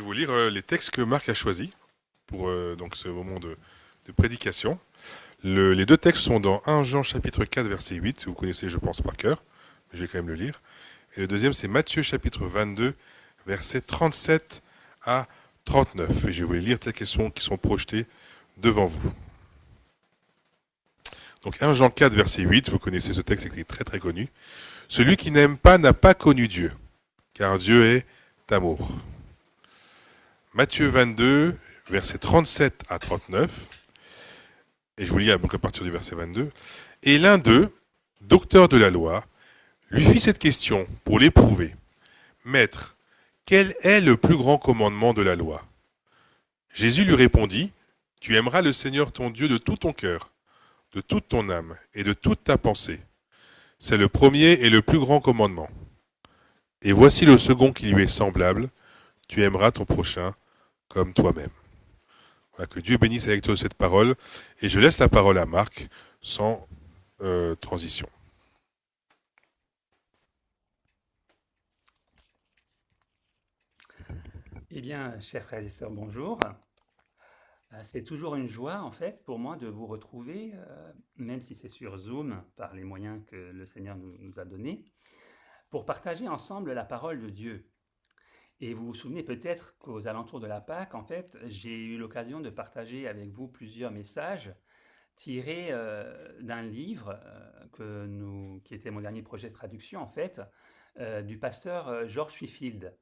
vais vous lire les textes que Marc a choisis pour donc ce moment de prédication. Les deux textes sont dans 1 Jean chapitre 4 verset 8, vous connaissez je pense par cœur, mais je vais quand même le lire. Et le deuxième c'est Matthieu chapitre 22 verset 37 à 39. Et je vais vous les lire tels qui sont projetés devant vous. Donc 1 Jean 4 verset 8, vous connaissez ce texte qui est très très connu. Celui qui n'aime pas n'a pas connu Dieu, car Dieu est amour. Matthieu 22, versets 37 à 39, et je vous lis donc à partir du verset 22. Et l'un d'eux, docteur de la loi, lui fit cette question pour l'éprouver. Maître, quel est le plus grand commandement de la loi? Jésus lui répondit, tu aimeras le Seigneur ton Dieu de tout ton cœur, de toute ton âme et de toute ta pensée. C'est le premier et le plus grand commandement. Et voici le second qui lui est semblable, tu aimeras ton prochain comme toi-même. Voilà, que Dieu bénisse avec toi cette parole. Et je laisse la parole à Marc sans transition. Eh bien, chers frères et sœurs, bonjour. C'est toujours une joie, en fait, pour moi de vous retrouver, même si c'est sur Zoom, par les moyens que le Seigneur nous a donnés, pour partager ensemble la parole de Dieu. Et vous vous souvenez peut-être qu'aux alentours de la Pâque, en fait, j'ai eu l'occasion de partager avec vous plusieurs messages tirés d'un livre qui était mon dernier projet de traduction, en fait, du pasteur George Whitefield,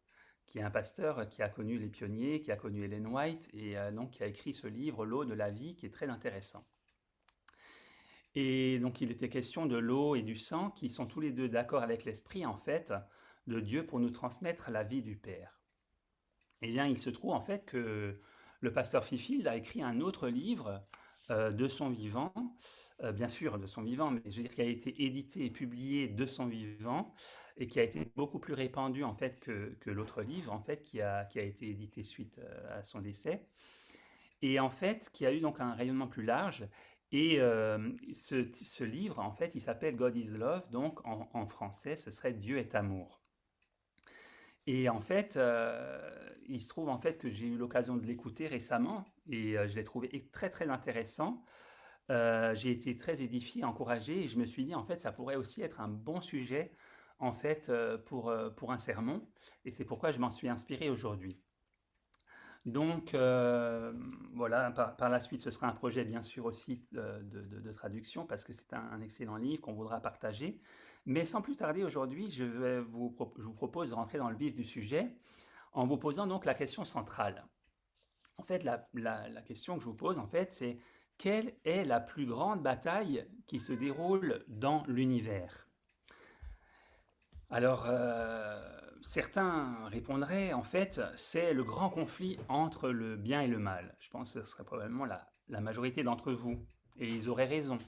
qui est un pasteur qui a connu les pionniers, qui a connu Ellen White, et donc qui a écrit ce livre, L'eau de la vie, qui est très intéressant. Et donc il était question de l'eau et du sang, qui sont tous les deux d'accord avec l'esprit, en fait, de Dieu pour nous transmettre la vie du Père. Eh bien, il se trouve en fait que le pasteur Fifield a écrit un autre livre de son vivant, bien sûr de son vivant, mais je veux dire qui a été édité et publié de son vivant et qui a été beaucoup plus répandu en fait que l'autre livre en fait qui a été édité suite à son décès et en fait qui a eu donc un rayonnement plus large. Et ce livre, en fait, il s'appelle God is Love, donc en français, ce serait Dieu est amour. Et en fait, il se trouve en fait que j'ai eu l'occasion de l'écouter récemment et je l'ai trouvé très très intéressant. J'ai été très édifié, encouragé et je me suis dit en fait ça pourrait aussi être un bon sujet en fait pour un sermon et c'est pourquoi je m'en suis inspiré aujourd'hui. Donc voilà, par la suite ce sera un projet bien sûr aussi de traduction parce que c'est un excellent livre qu'on voudra partager. Mais sans plus tarder aujourd'hui, je vous propose de rentrer dans le vif du sujet en vous posant donc la question centrale. En fait, la question que je vous pose, en fait, c'est quelle est la plus grande bataille qui se déroule dans l'univers? Alors, certains répondraient, en fait, c'est le grand conflit entre le bien et le mal. Je pense que ce serait probablement la majorité d'entre vous, et ils auraient raison.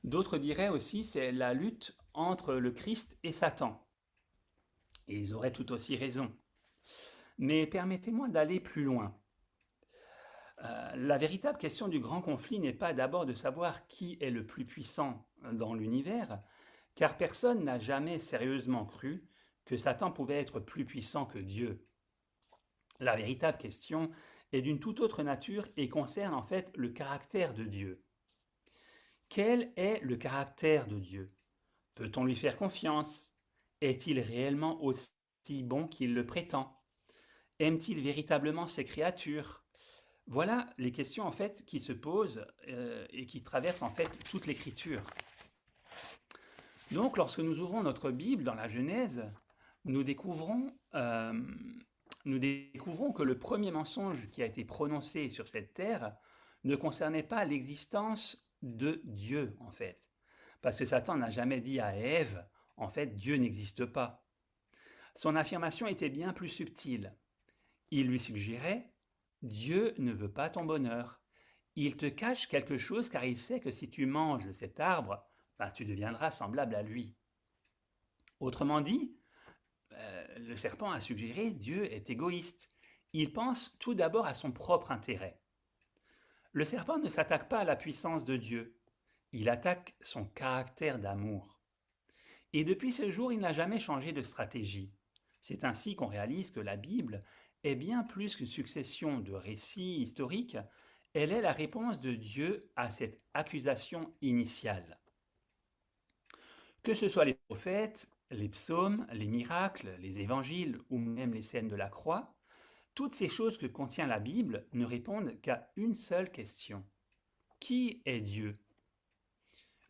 D'autres diraient aussi, c'est la lutte entre le Christ et Satan, et ils auraient tout aussi raison. Mais permettez-moi d'aller plus loin. La véritable question du grand conflit n'est pas d'abord de savoir qui est le plus puissant dans l'univers, car personne n'a jamais sérieusement cru que Satan pouvait être plus puissant que Dieu. La véritable question est d'une toute autre nature et concerne en fait le caractère de Dieu. Quel est le caractère de Dieu? Peut-on lui faire confiance? Est-il réellement aussi bon qu'il le prétend? Aime-t-il véritablement ses créatures? Voilà les questions en fait qui se posent et qui traversent en fait toute l'écriture. Donc lorsque nous ouvrons notre Bible dans la Genèse, nous découvrons, euh, nous découvrons que le premier mensonge qui a été prononcé sur cette terre ne concernait pas l'existence de Dieu en fait. Parce que Satan n'a jamais dit à Ève, en fait Dieu n'existe pas. Son affirmation était bien plus subtile. Il lui suggérait, Dieu ne veut pas ton bonheur. Il te cache quelque chose car il sait que si tu manges de cet arbre, ben, tu deviendras semblable à lui. Autrement dit, le serpent a suggéré Dieu est égoïste. Il pense tout d'abord à son propre intérêt. Le serpent ne s'attaque pas à la puissance de Dieu, il attaque son caractère d'amour. Et depuis ce jour, il n'a jamais changé de stratégie. C'est ainsi qu'on réalise que la Bible est bien plus qu'une succession de récits historiques, elle est la réponse de Dieu à cette accusation initiale. Que ce soit les prophètes, les psaumes, les miracles, les évangiles ou même les scènes de la croix, toutes ces choses que contient la Bible ne répondent qu'à une seule question. Qui est Dieu?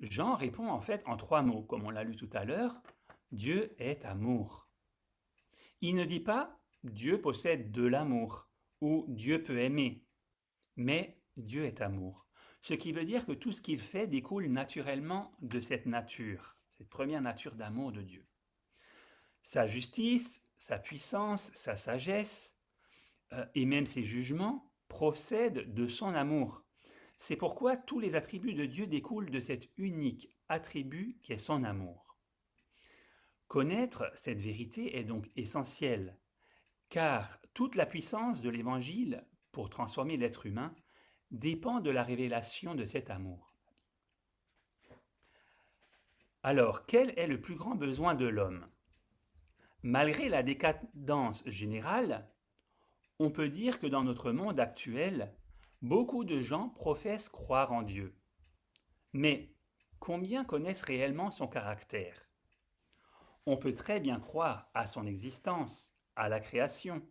Jean répond en fait en 3 mots, comme on l'a lu tout à l'heure. Dieu est amour. Il ne dit pas Dieu possède de l'amour ou Dieu peut aimer, mais Dieu est amour. Ce qui veut dire que tout ce qu'il fait découle naturellement de cette nature, cette première nature d'amour de Dieu. Sa justice, sa puissance, sa sagesse et même ses jugements procèdent de son amour. C'est pourquoi tous les attributs de Dieu découlent de cet unique attribut qu'est son amour. Connaître cette vérité est donc essentiel, car toute la puissance de l'Évangile pour transformer l'être humain dépend de la révélation de cet amour. Alors, quel est le plus grand besoin de l'homme? Malgré la décadence générale, on peut dire que dans notre monde actuel, beaucoup de gens professent croire en Dieu. Mais combien connaissent réellement son caractère? On peut très bien croire à son existence, à la création,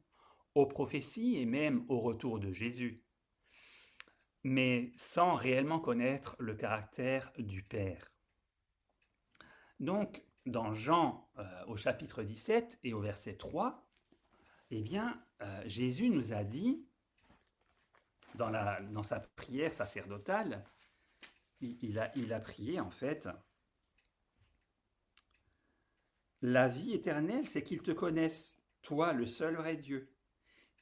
aux prophéties et même au retour de Jésus, mais sans réellement connaître le caractère du Père. Donc, dans Jean au chapitre 17 et au verset 3, eh bien, Jésus nous a dit, dans sa prière sacerdotale, il a prié en fait, la vie éternelle, c'est qu'ils te connaissent, toi le seul vrai Dieu,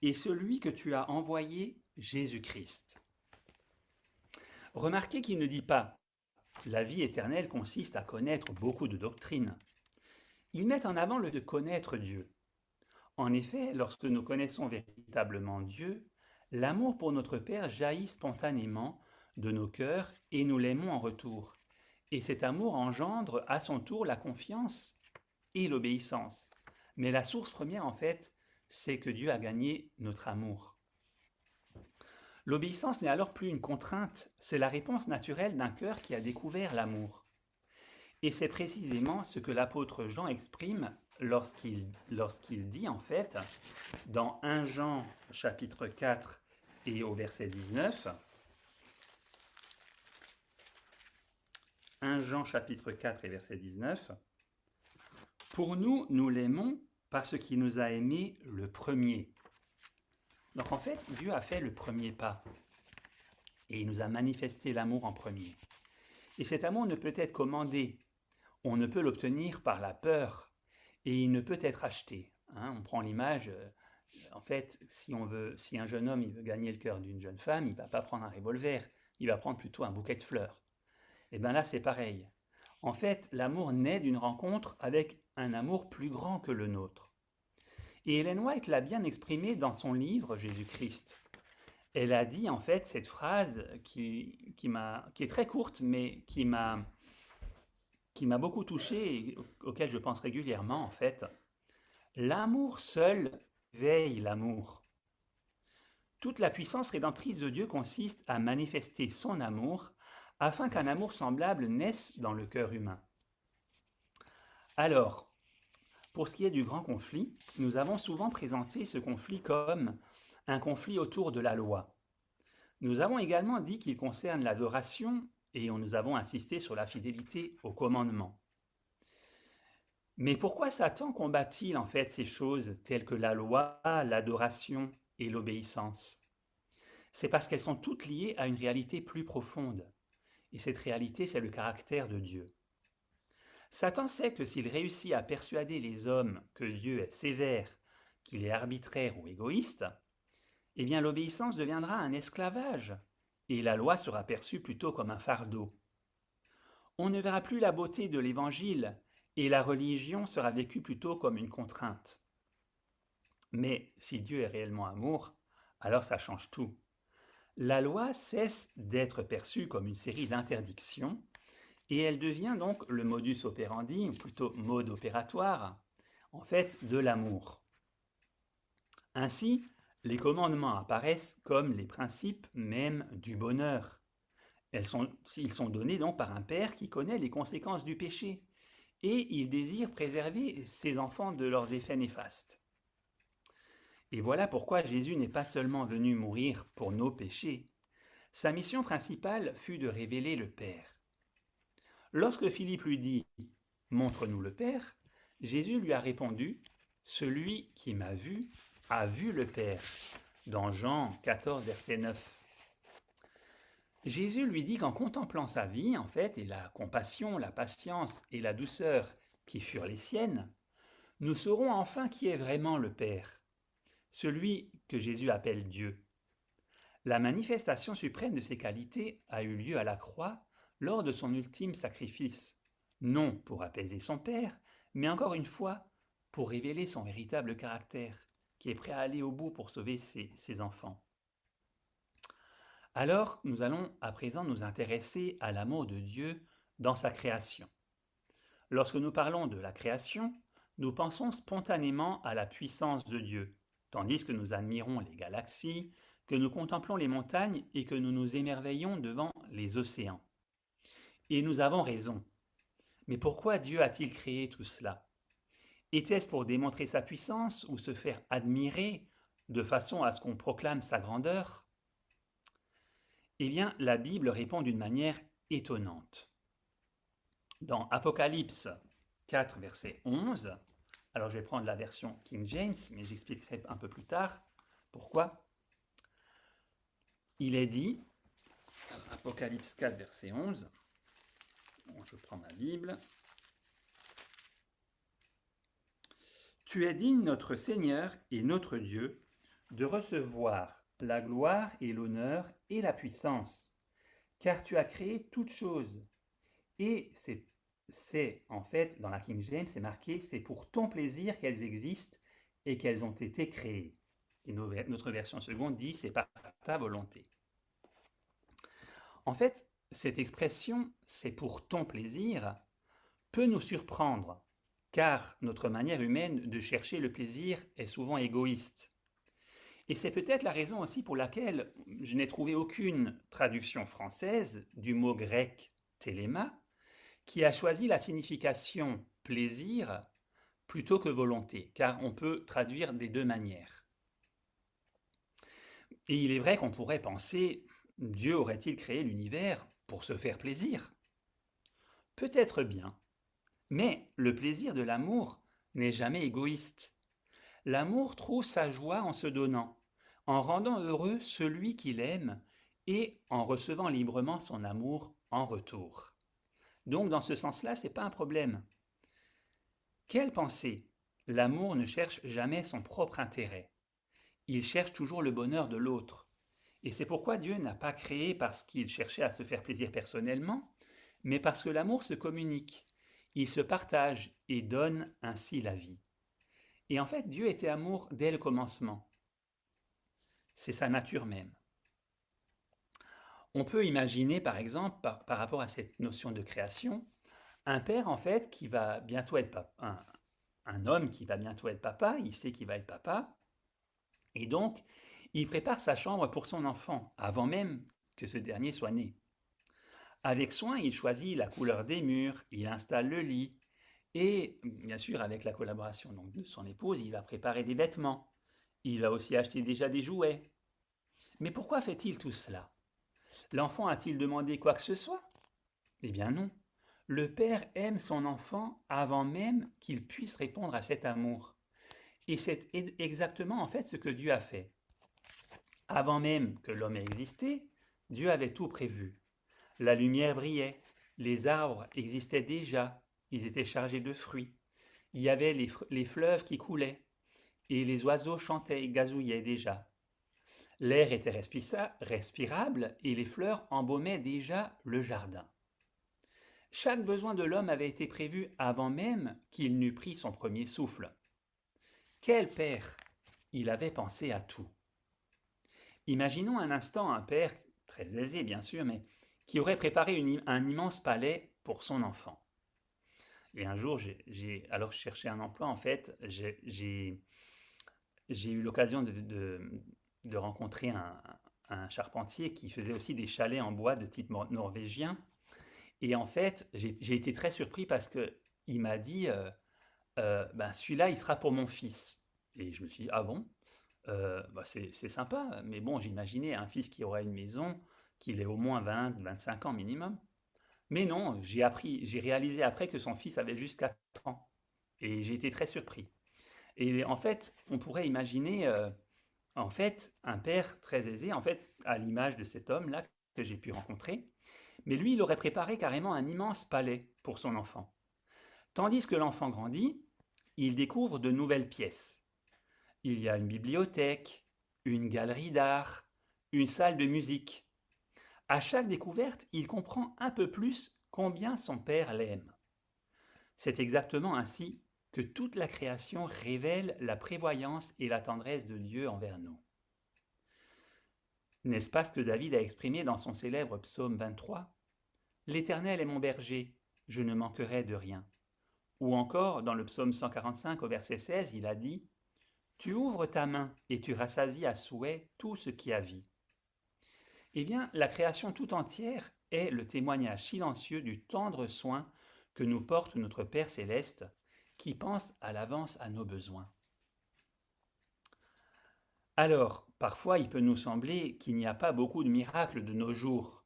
et celui que tu as envoyé, Jésus-Christ. Remarquez qu'il ne dit pas la vie éternelle consiste à connaître beaucoup de doctrines. Il met en avant le de connaître Dieu. En effet, lorsque nous connaissons véritablement Dieu, l'amour pour notre Père jaillit spontanément de nos cœurs et nous l'aimons en retour. Et cet amour engendre à son tour la confiance et l'obéissance. Mais la source première, en fait, c'est que Dieu a gagné notre amour. L'obéissance n'est alors plus une contrainte, c'est la réponse naturelle d'un cœur qui a découvert l'amour. Et c'est précisément ce que l'apôtre Jean exprime lorsqu'il dit en fait, dans 1 Jean chapitre 4 et au verset 19, 1 Jean chapitre 4 et verset 19, pour nous, nous l'aimons parce qu'il nous a aimés le premier. Donc en fait, Dieu a fait le premier pas et il nous a manifesté l'amour en premier. Et cet amour ne peut être commandé, on ne peut l'obtenir par la peur et il ne peut être acheté. On prend l'image, en fait, si un jeune homme il veut gagner le cœur d'une jeune femme, il ne va pas prendre un revolver, il va prendre plutôt un bouquet de fleurs. Et bien là, c'est pareil. En fait, l'amour naît d'une rencontre avec un amour plus grand que le nôtre. Et Ellen White l'a bien exprimé dans son livre Jésus-Christ. Elle a dit en fait cette phrase qui est très courte, mais qui m'a beaucoup touché et auquel je pense régulièrement en fait. L'amour seul veille l'amour. Toute la puissance rédemptrice de Dieu consiste à manifester son amour afin qu'un amour semblable naisse dans le cœur humain. Alors, pour ce qui est du grand conflit, nous avons souvent présenté ce conflit comme un conflit autour de la loi. Nous avons également dit qu'il concerne l'adoration et nous avons insisté sur la fidélité au commandement. Mais pourquoi Satan combat-il en fait ces choses telles que la loi, l'adoration et l'obéissance? C'est parce qu'elles sont toutes liées à une réalité plus profonde. Et cette réalité, c'est le caractère de Dieu. Satan sait que s'il réussit à persuader les hommes que Dieu est sévère, qu'il est arbitraire ou égoïste, eh bien l'obéissance deviendra un esclavage et la loi sera perçue plutôt comme un fardeau. On ne verra plus la beauté de l'Évangile et la religion sera vécue plutôt comme une contrainte. Mais si Dieu est réellement amour, alors ça change tout. La loi cesse d'être perçue comme une série d'interdictions et elle devient donc le modus operandi, ou plutôt mode opératoire, en fait, de l'amour. Ainsi, Les commandements apparaissent comme les principes même du bonheur. Ils sont donnés donc par un père qui connaît les conséquences du péché et il désire préserver ses enfants de leurs effets néfastes. Et voilà pourquoi Jésus n'est pas seulement venu mourir pour nos péchés. Sa mission principale fut de révéler le Père. Lorsque Philippe lui dit « Montre-nous le Père », Jésus lui a répondu « Celui qui m'a vu a vu le Père » dans Jean 14, verset 9. Jésus lui dit qu'en contemplant sa vie, en fait, et la compassion, la patience et la douceur qui furent les siennes, nous saurons enfin qui est vraiment le Père, celui que Jésus appelle Dieu. La manifestation suprême de ces qualités a eu lieu à la croix lors de son ultime sacrifice, non pour apaiser son Père, mais encore une fois pour révéler son véritable caractère, qui est prêt à aller au bout pour sauver ses enfants. Alors, nous allons à présent nous intéresser à l'amour de Dieu dans sa création. Lorsque nous parlons de la création, nous pensons spontanément à la puissance de Dieu, tandis que nous admirons les galaxies, que nous contemplons les montagnes et que nous nous émerveillons devant les océans. Et nous avons raison. Mais pourquoi Dieu a-t-il créé tout cela? Était-ce pour démontrer sa puissance ou se faire admirer de façon à ce qu'on proclame sa grandeur? Eh bien, la Bible répond d'une manière étonnante. Dans Apocalypse 4, verset 11, alors je vais prendre la version King James, mais j'expliquerai un peu plus tard pourquoi. Il est dit, Apocalypse 4, verset 11, bon, je prends ma Bible. Tu es digne, notre Seigneur et notre Dieu, de recevoir la gloire et l'honneur et la puissance, car tu as créé toutes choses. Et c'est en fait, dans la King James, c'est marqué, c'est pour ton plaisir qu'elles existent et qu'elles ont été créées. Et notre version seconde dit, c'est par ta volonté. En fait, cette expression, c'est pour ton plaisir, peut nous surprendre, car notre manière humaine de chercher le plaisir est souvent égoïste. Et c'est peut-être la raison aussi pour laquelle je n'ai trouvé aucune traduction française du mot grec téléma, qui a choisi la signification plaisir plutôt que volonté, car on peut traduire des deux manières. Et il est vrai qu'on pourrait penser, Dieu aurait-il créé l'univers pour se faire plaisir? Peut-être bien, mais le plaisir de l'amour n'est jamais égoïste. L'amour trouve sa joie en se donnant, en rendant heureux celui qu'il aime et en recevant librement son amour en retour. Donc dans ce sens-là, ce n'est pas un problème. Quelle pensée? L'amour ne cherche jamais son propre intérêt. Il cherche toujours le bonheur de l'autre. Et c'est pourquoi Dieu n'a pas créé parce qu'il cherchait à se faire plaisir personnellement, mais parce que l'amour se communique. Il se partage et donne ainsi la vie. Et en fait, Dieu était amour dès le commencement. C'est sa nature même. On peut imaginer, par exemple, par rapport à cette notion de création, un père, en fait, qui va bientôt être papa, un homme qui va bientôt être papa, il sait qu'il va être papa, et donc, il prépare sa chambre pour son enfant, avant même que ce dernier soit né. Avec soin, il choisit la couleur des murs, il installe le lit, et bien sûr, avec la collaboration donc, de son épouse, il va préparer des vêtements. Il va aussi acheter déjà des jouets. Mais pourquoi fait-il tout cela? L'enfant a-t-il demandé quoi que ce soit? Eh bien non. Le père aime son enfant avant même qu'il puisse répondre à cet amour. Et c'est exactement en fait ce que Dieu a fait. Avant même que l'homme ait existé, Dieu avait tout prévu. La lumière brillait, les arbres existaient déjà, ils étaient chargés de fruits. Il y avait les fleuves qui coulaient, et les oiseaux chantaient et gazouillaient déjà. L'air était respirable et les fleurs embaumaient déjà le jardin. Chaque besoin de l'homme avait été prévu avant même qu'il n'eût pris son premier souffle. Quel père! Il avait pensé à tout. Imaginons un instant un père, très aisé bien sûr, mais qui aurait préparé un immense palais pour son enfant. Et un jour, alors que je cherchais un emploi, en fait, j'ai j'ai eu l'occasion de rencontrer un charpentier qui faisait aussi des chalets en bois de type norvégien. Et en fait, j'ai été très surpris parce que il m'a dit, ben, celui-là, il sera pour mon fils. Et je me suis dit, ah bon? Bah, c'est sympa, mais bon, j'imaginais un fils qui aurait une maison, qu'il ait au moins 20, 25 ans minimum. Mais non, j'ai réalisé après que son fils avait juste 4 ans. Et j'ai été très surpris. Et en fait, on pourrait imaginer en fait un père très aisé, en fait, à l'image de cet homme-là que j'ai pu rencontrer. Mais lui, il aurait préparé carrément un immense palais pour son enfant. Tandis que l'enfant grandit, il découvre de nouvelles pièces. Il y a une bibliothèque, une galerie d'art, une salle de musique. À chaque découverte, il comprend un peu plus combien son père l'aime. C'est exactement ainsi que toute la création révèle la prévoyance et la tendresse de Dieu envers nous. N'est-ce pas ce que David a exprimé dans son célèbre psaume 23 ? L'Éternel est mon berger, je ne manquerai de rien. Ou encore, dans le psaume 145 au verset 16, il a dit « Tu ouvres ta main et tu rassasies à souhait tout ce qui a vie. » Eh bien, la création tout entière est le témoignage silencieux du tendre soin que nous porte notre Père céleste, qui pense à l'avance à nos besoins. Alors, parfois, il peut nous sembler qu'il n'y a pas beaucoup de miracles de nos jours.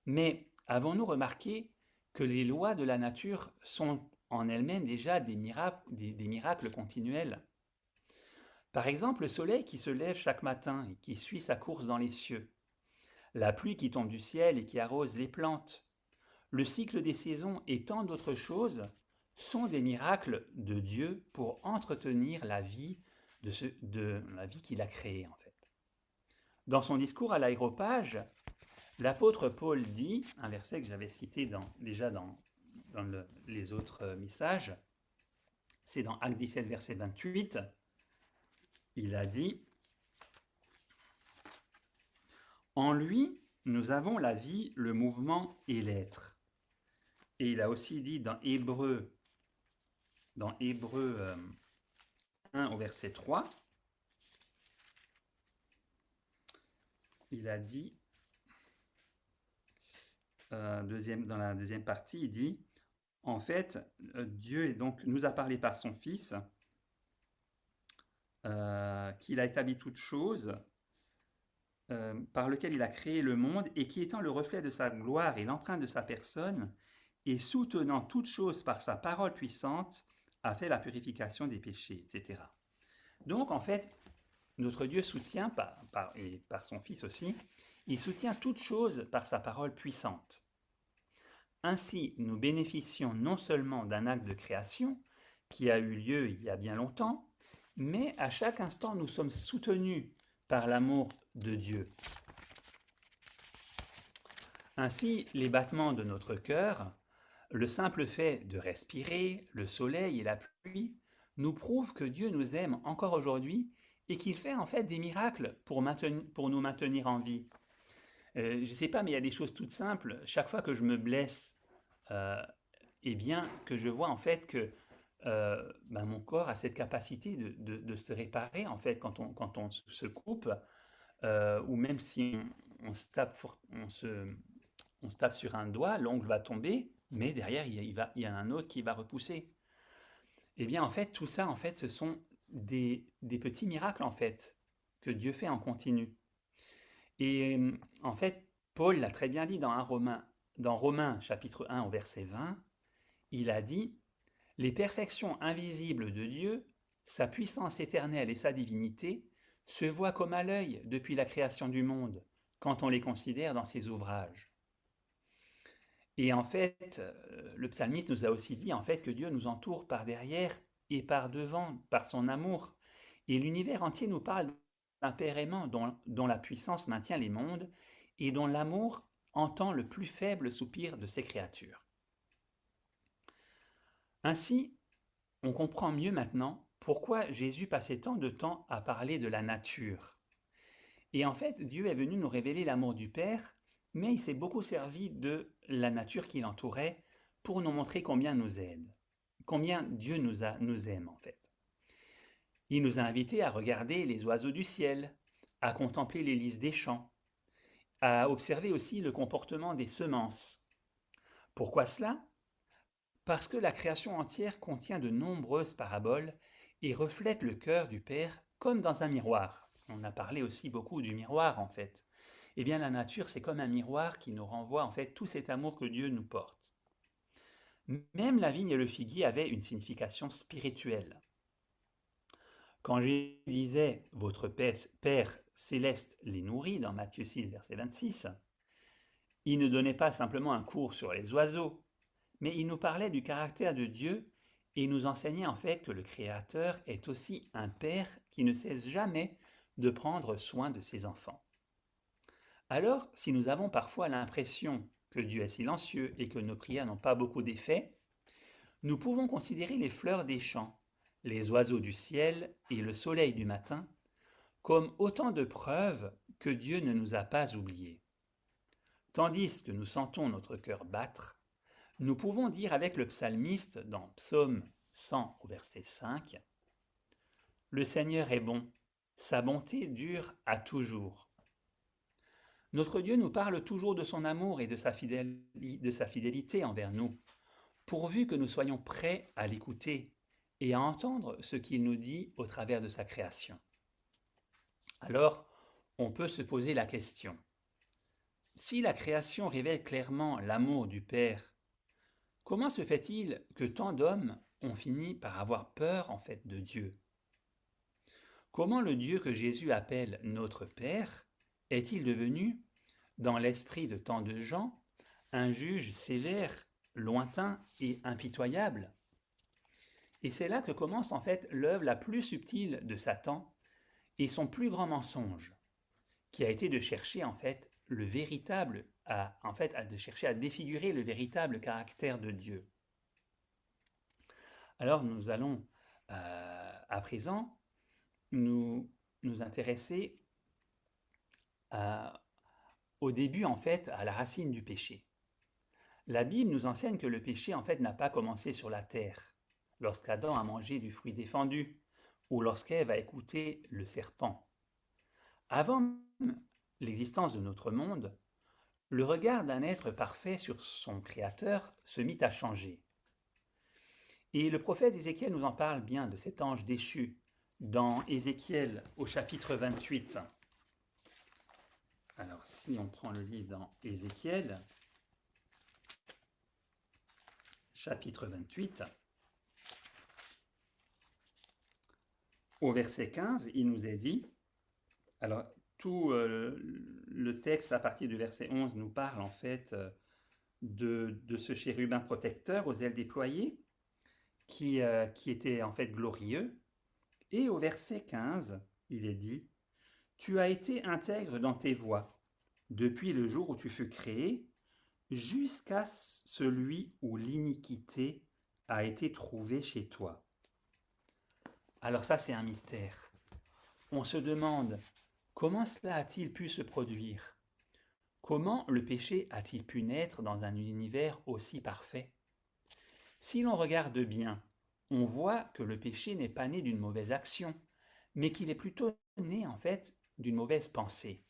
Mais avons-nous remarqué que les lois de la nature sont en elles-mêmes déjà des miracles continuels? Par exemple, le soleil qui se lève chaque matin et qui suit sa course dans les cieux, la pluie qui tombe du ciel et qui arrose les plantes, le cycle des saisons et tant d'autres choses sont des miracles de Dieu pour entretenir la vie de la vie qu'il a créée en fait. Dans son discours à l'Aréopage, l'apôtre Paul dit, un verset que j'avais cité déjà dans les autres messages, c'est dans Acte 17, verset 28, il a dit « En lui, nous avons la vie, le mouvement et l'être. » Et il a aussi dit dans Hébreux 1 au verset 3, il a dit, dans la deuxième partie, il dit, en fait, Dieu donc, nous a parlé par son Fils, qu'il a établi toutes choses, par lequel il a créé le monde, et qui étant le reflet de sa gloire et l'empreinte de sa personne, et soutenant toutes choses par sa parole puissante, a fait la purification des péchés, etc. Donc, en fait, notre Dieu soutient, et par son Fils aussi, il soutient toutes choses par sa parole puissante. Ainsi, nous bénéficions non seulement d'un acte de création qui a eu lieu il y a bien longtemps, mais à chaque instant, nous sommes soutenus par l'amour de Dieu. Ainsi, les battements de notre cœur, le simple fait de respirer, le soleil et la pluie, nous prouvent que Dieu nous aime encore aujourd'hui et qu'il fait en fait des miracles pour nous maintenir en vie. Je ne sais pas, mais il y a des choses toutes simples. Chaque fois que je me blesse, eh bien, que je vois en fait que mon corps a cette capacité de se réparer en fait quand on se coupe, ou même si on se tape, on se tape sur un doigt, l'ongle va tomber, mais derrière il y a un autre qui va repousser. Eh bien, en fait, tout ça, en fait, ce sont des petits miracles en fait que Dieu fait en continu. Et en fait, Paul l'a très bien dit dans Romains chapitre 1 au verset 20, il a dit « Les perfections invisibles de Dieu, sa puissance éternelle et sa divinité, se voient comme à l'œil depuis la création du monde, quand on les considère dans ses ouvrages. » Et en fait, le psalmiste nous a aussi dit en fait que Dieu nous entoure par derrière et par devant, par son amour. Et l'univers entier nous parle d'un Père aimant dont la puissance maintient les mondes et dont l'amour entend le plus faible soupir de ses créatures. Ainsi, on comprend mieux maintenant pourquoi Jésus passait tant de temps à parler de la nature. Et en fait, Dieu est venu nous révéler l'amour du Père, mais il s'est beaucoup servi de la nature qui l'entourait pour nous montrer combien nous aide, combien Dieu nous aime en fait. Il nous a invités à regarder les oiseaux du ciel, à contempler les lys des champs, à observer aussi le comportement des semences. Pourquoi cela? Parce que la création entière contient de nombreuses paraboles et reflète le cœur du Père comme dans un miroir. On a parlé aussi beaucoup du miroir en fait. Eh bien la nature c'est comme un miroir qui nous renvoie en fait tout cet amour que Dieu nous porte. Même la vigne et le figuier avaient une signification spirituelle. Quand Jésus disait votre Père céleste les nourrit dans Matthieu 6 verset 26, il ne donnait pas simplement un cours sur les oiseaux, mais il nous parlait du caractère de Dieu et nous enseignait en fait que le Créateur est aussi un Père qui ne cesse jamais de prendre soin de ses enfants. Alors, si nous avons parfois l'impression que Dieu est silencieux et que nos prières n'ont pas beaucoup d'effet, nous pouvons considérer les fleurs des champs, les oiseaux du ciel et le soleil du matin comme autant de preuves que Dieu ne nous a pas oubliés. Tandis que nous sentons notre cœur battre, nous pouvons dire avec le psalmiste dans Psaume 100 au verset 5, « Le Seigneur est bon, sa bonté dure à toujours. » Notre Dieu nous parle toujours de son amour et de sa fidélité envers nous, pourvu que nous soyons prêts à l'écouter et à entendre ce qu'il nous dit au travers de sa création. Alors, on peut se poser la question, si la création révèle clairement l'amour du Père, comment se fait-il que tant d'hommes ont fini par avoir peur en fait de Dieu? Comment le Dieu que Jésus appelle notre Père est-il devenu, dans l'esprit de tant de gens, un juge sévère, lointain et impitoyable? Et c'est là que commence en fait l'œuvre la plus subtile de Satan et son plus grand mensonge, qui a été de chercher en fait de chercher à défigurer le véritable caractère de Dieu. Alors nous allons à présent nous intéresser au début en fait à la racine du péché. La Bible nous enseigne que le péché en fait n'a pas commencé sur la terre, lorsqu'Adam a mangé du fruit défendu, ou lorsqu'Ève a écouté le serpent. Avant l'existence de notre monde, le regard d'un être parfait sur son Créateur se mit à changer. Et le prophète Ézéchiel nous en parle bien de cet ange déchu dans Ézéchiel au chapitre 28. Alors si on prend le livre dans Ézéchiel, chapitre 28, au verset 15, il nous est dit, alors tout le texte à partir du verset 11 nous parle en fait de ce chérubin protecteur aux ailes déployées qui était en fait glorieux. Et au verset 15, il est dit, « Tu as été intègre dans tes voies, depuis le jour où tu fus créé, jusqu'à celui où l'iniquité a été trouvée chez toi. » Alors ça, c'est un mystère. On se demande, comment cela a-t-il pu se produire? Comment le péché a-t-il pu naître dans un univers aussi parfait? Si l'on regarde bien, on voit que le péché n'est pas né d'une mauvaise action, mais qu'il est plutôt né en fait d'une mauvaise pensée.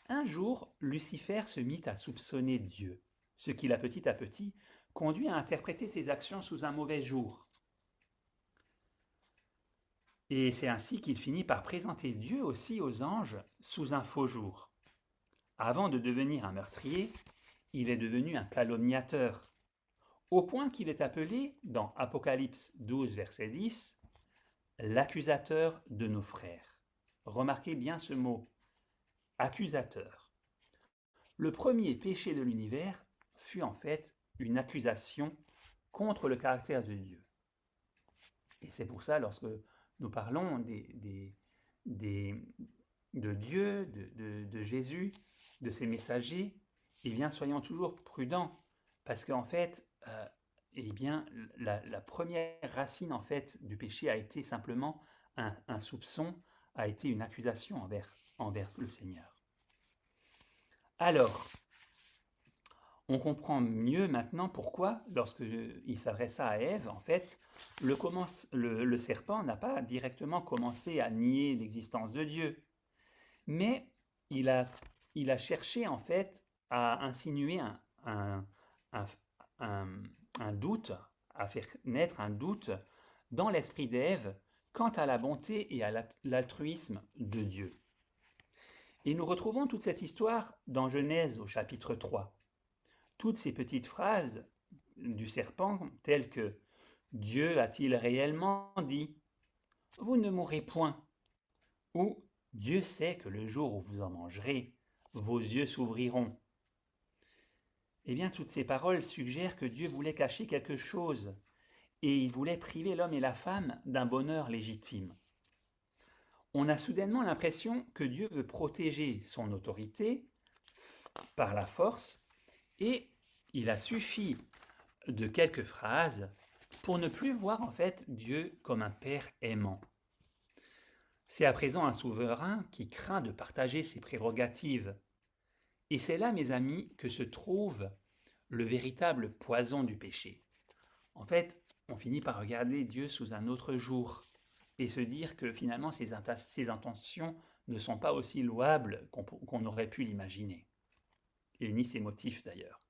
Un jour, Lucifer se mit à soupçonner Dieu, ce qui l'a petit à petit conduit à interpréter ses actions sous un mauvais jour. Et c'est ainsi qu'il finit par présenter Dieu aussi aux anges sous un faux jour. Avant de devenir un meurtrier, il est devenu un calomniateur, au point qu'il est appelé, dans Apocalypse 12, verset 10, l'accusateur de nos frères. Remarquez bien ce mot, accusateur. Le premier péché de l'univers fut en fait une accusation contre le caractère de Dieu. Et c'est pour ça, lorsque nous parlons de Dieu, de Jésus, de ses messagers, eh bien, soyons toujours prudents, parce qu'en fait, eh bien, la première racine en fait du péché a été simplement un soupçon, a été une accusation envers le Seigneur. Alors, On comprend mieux maintenant pourquoi, lorsqu'il s'adressa à Ève, en fait, le serpent n'a pas directement commencé à nier l'existence de Dieu, mais il a, il a cherché en fait à insinuer un, un- un- un doute, à faire naître un doute dans l'esprit d'Ève quant à la bonté et à l'altruisme de Dieu. Et nous retrouvons toute cette histoire dans Genèse au chapitre 3. Toutes ces petites phrases du serpent telles que Dieu a-t-il réellement dit vous ne mourrez point ou Dieu sait que le jour où vous en mangerez, vos yeux s'ouvriront. Eh bien, toutes ces paroles suggèrent que Dieu voulait cacher quelque chose et il voulait priver l'homme et la femme d'un bonheur légitime. On a soudainement l'impression que Dieu veut protéger son autorité par la force et il a suffi de quelques phrases pour ne plus voir en fait Dieu comme un père aimant. C'est à présent un souverain qui craint de partager ses prérogatives. Et c'est là, mes amis, que se trouve le véritable poison du péché. En fait, on finit par regarder Dieu sous un autre jour et se dire que finalement ses intentions ne sont pas aussi louables qu'on aurait pu l'imaginer, et ni ses motifs d'ailleurs.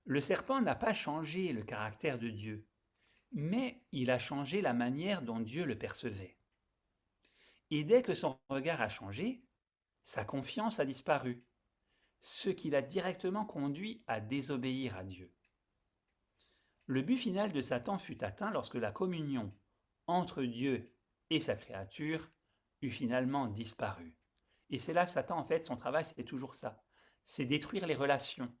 Le serpent n'a pas changé le caractère de Dieu, mais il a changé la manière dont Dieu le percevait. Et dès que son regard a changé, sa confiance a disparu, ce qui l'a directement conduit à désobéir à Dieu. Le but final de Satan fut atteint lorsque la communion entre Dieu et sa créature eut finalement disparu. Et c'est là, Satan, en fait, son travail, c'est toujours ça. C'est détruire les relations.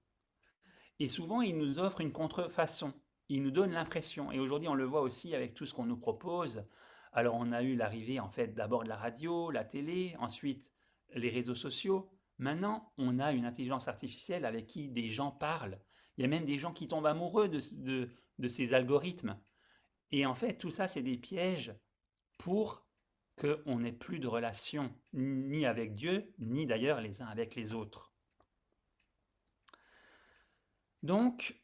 Et souvent, il nous offre une contrefaçon. Il nous donne l'impression, et aujourd'hui on le voit aussi avec tout ce qu'on nous propose. Alors on a eu l'arrivée en fait d'abord de la radio, la télé, ensuite les réseaux sociaux. Maintenant, on a une intelligence artificielle avec qui des gens parlent. Il y a même des gens qui tombent amoureux de ces algorithmes. Et en fait, tout ça, c'est des pièges pour qu'on n'ait plus de relation, ni avec Dieu, ni d'ailleurs les uns avec les autres. Donc,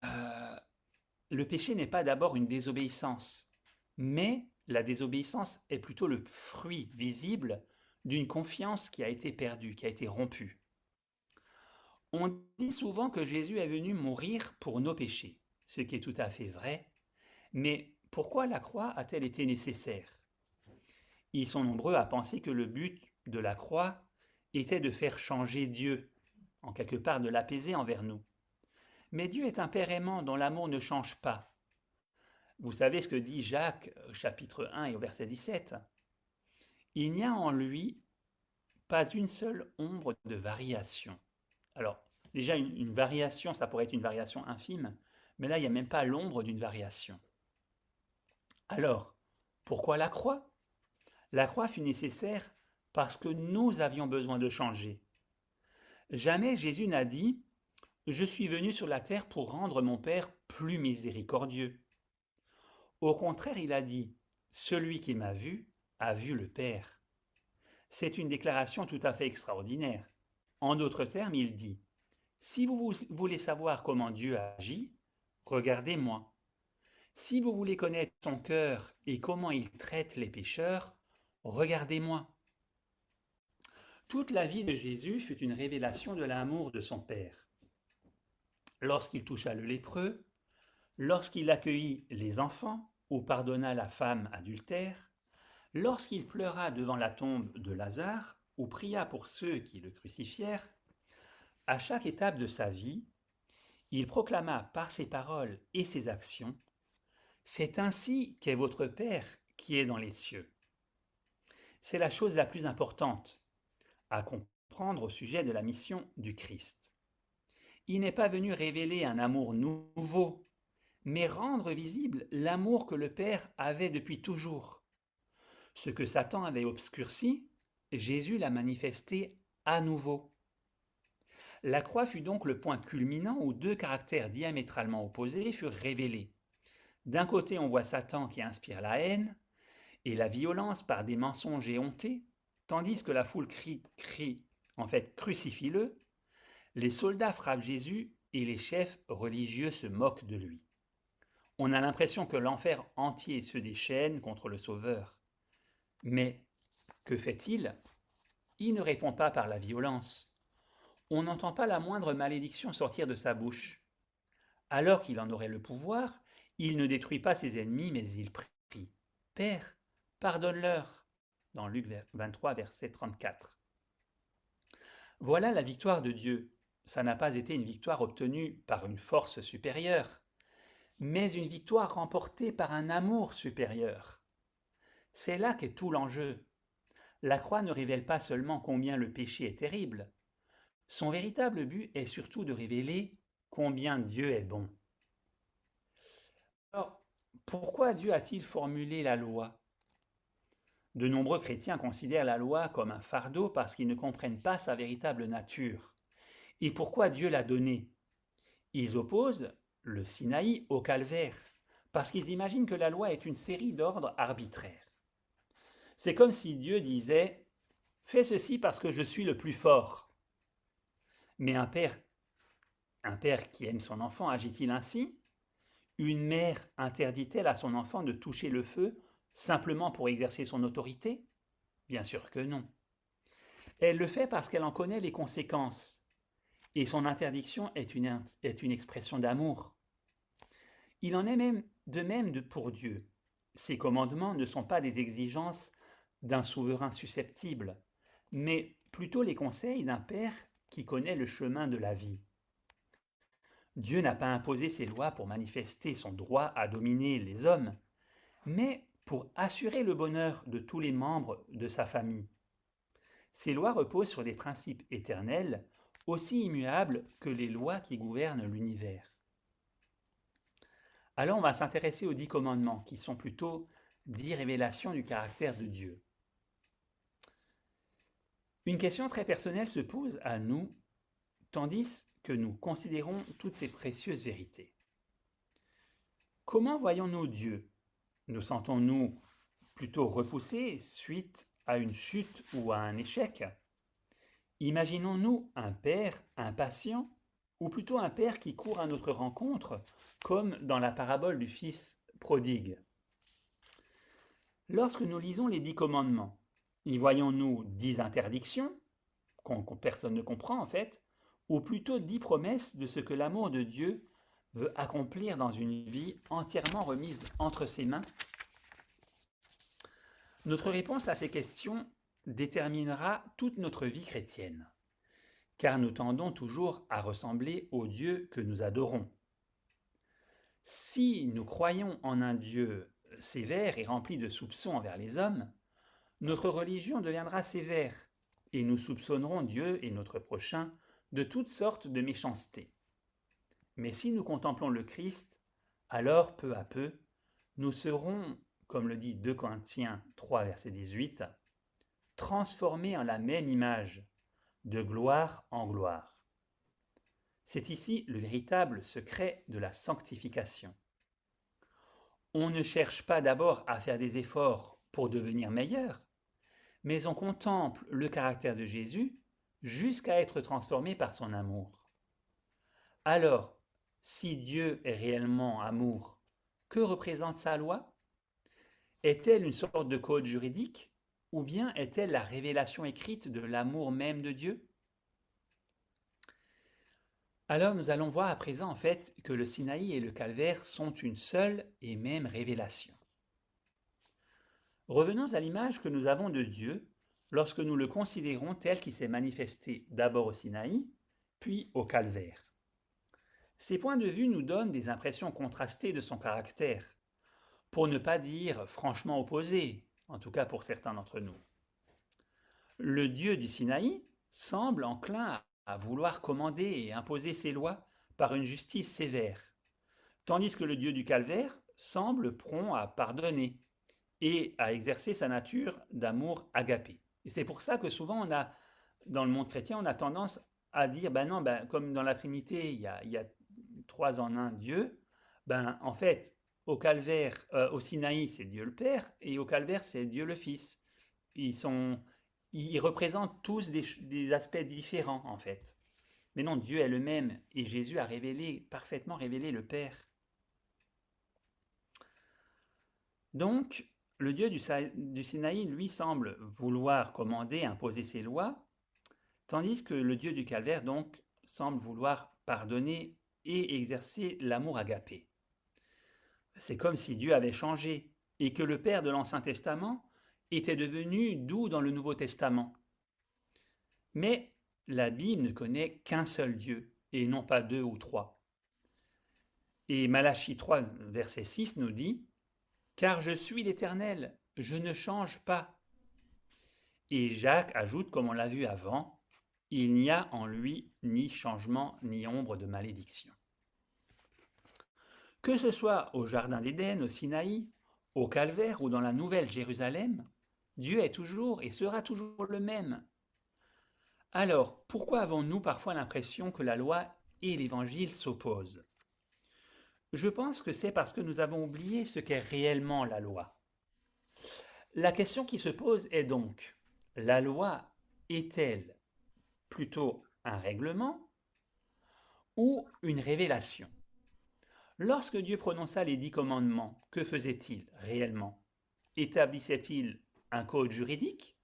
euh, le péché n'est pas d'abord une désobéissance, mais la désobéissance est plutôt le fruit visible d'une confiance qui a été perdue, qui a été rompue. On dit souvent que Jésus est venu mourir pour nos péchés, ce qui est tout à fait vrai, mais pourquoi la croix a-t-elle été nécessaire? Ils sont nombreux à penser que le but de la croix était de faire changer Dieu, en quelque part de l'apaiser envers nous. Mais Dieu est un Père aimant dont l'amour ne change pas. Vous savez ce que dit Jacques, chapitre 1 et au verset 17. Il n'y a en lui pas une seule ombre de variation. Alors, déjà, une variation, ça pourrait être une variation infime, mais là, il n'y a même pas l'ombre d'une variation. Alors, pourquoi la croix? La croix fut nécessaire parce que nous avions besoin de changer. Jamais Jésus n'a dit « Je suis venu sur la terre pour rendre mon Père plus miséricordieux ». Au contraire, il a dit « Celui qui m'a vu a vu le Père ». C'est une déclaration tout à fait extraordinaire. En d'autres termes, il dit « Si vous voulez savoir comment Dieu agit, regardez-moi. Si vous voulez connaître ton cœur et comment il traite les pécheurs, regardez-moi. » Toute la vie de Jésus fut une révélation de l'amour de son Père. Lorsqu'il toucha le lépreux, lorsqu'il accueillit les enfants ou pardonna la femme adultère, lorsqu'il pleura devant la tombe de Lazare ou pria pour ceux qui le crucifièrent, à chaque étape de sa vie, il proclama par ses paroles et ses actions « C'est ainsi qu'est votre Père qui est dans les cieux ». C'est la chose la plus importante à comprendre au sujet de la mission du Christ. Il n'est pas venu révéler un amour nouveau, mais rendre visible l'amour que le Père avait depuis toujours. Ce que Satan avait obscurci, Jésus l'a manifesté à nouveau. La croix fut donc le point culminant où deux caractères diamétralement opposés furent révélés. D'un côté, on voit Satan qui inspire la haine et la violence par des mensonges éhontés, tandis que la foule crie en fait, crucifie-le. Les soldats frappent Jésus et les chefs religieux se moquent de lui. On a l'impression que l'enfer entier se déchaîne contre le Sauveur. Mais que fait-il? Il ne répond pas par la violence. On n'entend pas la moindre malédiction sortir de sa bouche. Alors qu'il en aurait le pouvoir, il ne détruit pas ses ennemis, mais il prie. Père, pardonne-leur. Dans Luc 23, verset 34. Voilà la victoire de Dieu. Ça n'a pas été une victoire obtenue par une force supérieure, mais une victoire remportée par un amour supérieur. C'est là qu'est tout l'enjeu. La croix ne révèle pas seulement combien le péché est terrible. Son véritable but est surtout de révéler combien Dieu est bon. Alors, pourquoi Dieu a-t-il formulé la loi? De nombreux chrétiens considèrent la loi comme un fardeau parce qu'ils ne comprennent pas sa véritable nature. Et pourquoi Dieu l'a donnée? Ils opposent le Sinaï au calvaire, parce qu'ils imaginent que la loi est une série d'ordres arbitraires. C'est comme si Dieu disait « Fais ceci parce que je suis le plus fort ». Mais un père qui aime son enfant agit-il ainsi? Une mère interdit-elle à son enfant de toucher le feu simplement pour exercer son autorité? Bien sûr que non. Elle le fait parce qu'elle en connaît les conséquences. Et son interdiction est une expression d'amour. Il en est même de même pour Dieu. Ses commandements ne sont pas des exigences d'un souverain susceptible, mais plutôt les conseils d'un père qui connaît le chemin de la vie. Dieu n'a pas imposé ses lois pour manifester son droit à dominer les hommes, mais pour assurer le bonheur de tous les membres de sa famille. Ces lois reposent sur des principes éternels, aussi immuables que les lois qui gouvernent l'univers. Alors on va s'intéresser aux 10 commandements, qui sont plutôt 10 révélations du caractère de Dieu. Une question très personnelle se pose à nous, tandis que nous considérons toutes ces précieuses vérités. Comment voyons-nous Dieu? Nous sentons-nous plutôt repoussés suite à une chute ou à un échec? Imaginons-nous un père impatient, ou plutôt un père qui court à notre rencontre, comme dans la parabole du fils prodigue? Lorsque nous lisons les 10 commandements, y voyons-nous 10 interdictions, que personne ne comprend en fait, ou plutôt 10 promesses de ce que l'amour de Dieu veut accomplir dans une vie entièrement remise entre ses mains? Notre réponse à ces questions déterminera toute notre vie chrétienne, car nous tendons toujours à ressembler au Dieu que nous adorons. Si nous croyons en un Dieu sévère et rempli de soupçons envers les hommes, notre religion deviendra sévère et nous soupçonnerons Dieu et notre prochain de toutes sortes de méchanceté. Mais si nous contemplons le Christ, alors peu à peu, nous serons, comme le dit 2 Corinthiens 3, verset 18, transformés en la même image, de gloire en gloire. C'est ici le véritable secret de la sanctification. On ne cherche pas d'abord à faire des efforts pour devenir meilleur, mais on contemple le caractère de Jésus jusqu'à être transformé par son amour. Alors, si Dieu est réellement amour, que représente sa loi? Est-elle une sorte de code juridique ou bien est-elle la révélation écrite de l'amour même de Dieu? Alors nous allons voir à présent en fait que le Sinaï et le Calvaire sont une seule et même révélation. Revenons à l'image que nous avons de Dieu lorsque nous le considérons tel qu'il s'est manifesté d'abord au Sinaï, puis au Calvaire. Ces points de vue nous donnent des impressions contrastées de son caractère, pour ne pas dire franchement opposées, en tout cas pour certains d'entre nous. Le Dieu du Sinaï semble enclin à vouloir commander et imposer ses lois par une justice sévère, tandis que le Dieu du Calvaire semble prompt à pardonner et à exercer sa nature d'amour agapé. Et c'est pour ça que souvent dans le monde chrétien, on a tendance à dire, comme dans la Trinité, il y a 3 en un Dieu, en fait, au Calvaire, au Sinaï, c'est Dieu le Père, et au Calvaire, c'est Dieu le Fils. Ils représentent tous des aspects différents, en fait. Mais non, Dieu est le même et Jésus a parfaitement révélé le Père. Donc, le Dieu du Sinaï, lui, semble vouloir commander, imposer ses lois, tandis que le Dieu du Calvaire, donc, semble vouloir pardonner et exercer l'amour agapé. C'est comme si Dieu avait changé et que le Père de l'Ancien Testament était devenu doux dans le Nouveau Testament. Mais la Bible ne connaît qu'un seul Dieu et non pas deux ou trois. Et Malachie 3, verset 6 nous dit « Car je suis l'Éternel, je ne change pas. » Et Jacques ajoute, comme on l'a vu avant, « Il n'y a en lui ni changement ni ombre de malédiction. » Que ce soit au Jardin d'Éden, au Sinaï, au Calvaire ou dans la Nouvelle Jérusalem, Dieu est toujours et sera toujours le même. Alors, pourquoi avons-nous parfois l'impression que la loi et l'Évangile s'opposent ? Je pense que c'est parce que nous avons oublié ce qu'est réellement la loi. La question qui se pose est donc, la loi est-elle plutôt un règlement ou une révélation ? Lorsque Dieu prononça les 10 commandements, que faisait-il réellement ? Établissait-il un code juridique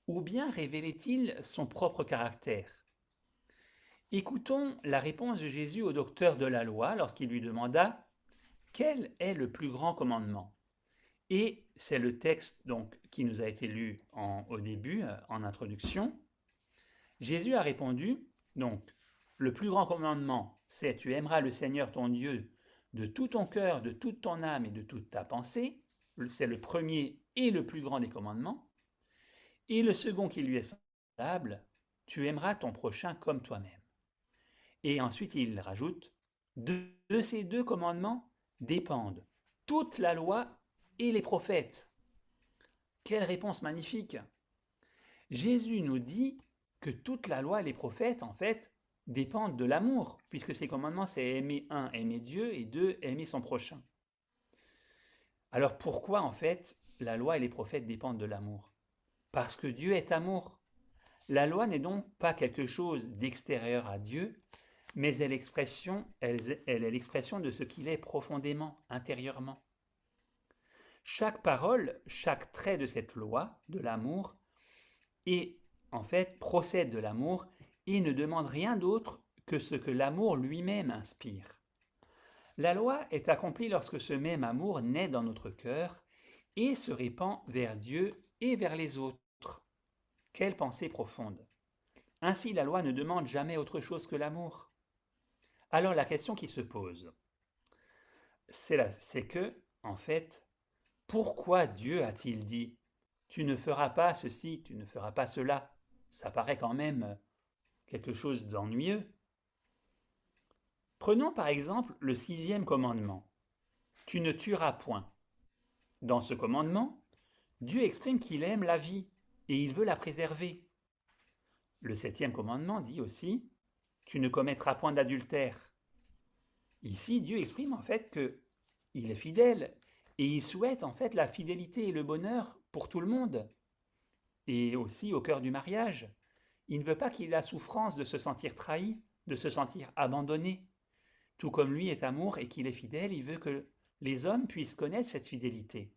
ou bien révélait-il son propre caractère ? Écoutons la réponse de Jésus au docteur de la loi lorsqu'il lui demanda « Quel est le plus grand commandement ?» Et c'est le texte donc qui nous a été lu au début, en introduction. Jésus a répondu donc « Le plus grand commandement, c'est tu aimeras le Seigneur ton Dieu de tout ton cœur, de toute ton âme et de toute ta pensée. » C'est le premier et le plus grand des commandements. Et le second qui lui est semblable, tu aimeras ton prochain comme toi-même. Et ensuite il rajoute, de ces 2 commandements dépendent toute la loi et les prophètes. Quelle réponse magnifique! Jésus nous dit que toute la loi et les prophètes, en fait, dépendent de l'amour, puisque ces commandements, c'est aimer aimer Dieu, et 2, aimer son prochain. Alors pourquoi, en fait, la loi et les prophètes dépendent de l'amour ? Parce que Dieu est amour. La loi n'est donc pas quelque chose d'extérieur à Dieu, mais elle est l'expression de ce qu'il est profondément, intérieurement. Chaque parole, chaque trait de cette loi, de l'amour, en fait, procède de l'amour et ne demande rien d'autre que ce que l'amour lui-même inspire. La loi est accomplie lorsque ce même amour naît dans notre cœur et se répand vers Dieu et vers les autres. Quelle pensée profonde! Ainsi, la loi ne demande jamais autre chose que l'amour. Alors la question qui se pose, c'est que, en fait, pourquoi Dieu a-t-il dit « Tu ne feras pas ceci, tu ne feras pas cela » ? Ça paraît quand même quelque chose d'ennuyeux. Prenons par exemple le 6e commandement. « Tu ne tueras point ». Dans ce commandement, Dieu exprime qu'il aime la vie et il veut la préserver. Le 7e commandement dit aussi « Tu ne commettras point d'adultère ». Ici, Dieu exprime en fait qu'il est fidèle et il souhaite en fait la fidélité et le bonheur pour tout le monde. Et aussi au cœur du mariage. Il ne veut pas qu'il ait la souffrance de se sentir trahi, de se sentir abandonné. Tout comme lui est amour et qu'il est fidèle, il veut que les hommes puissent connaître cette fidélité.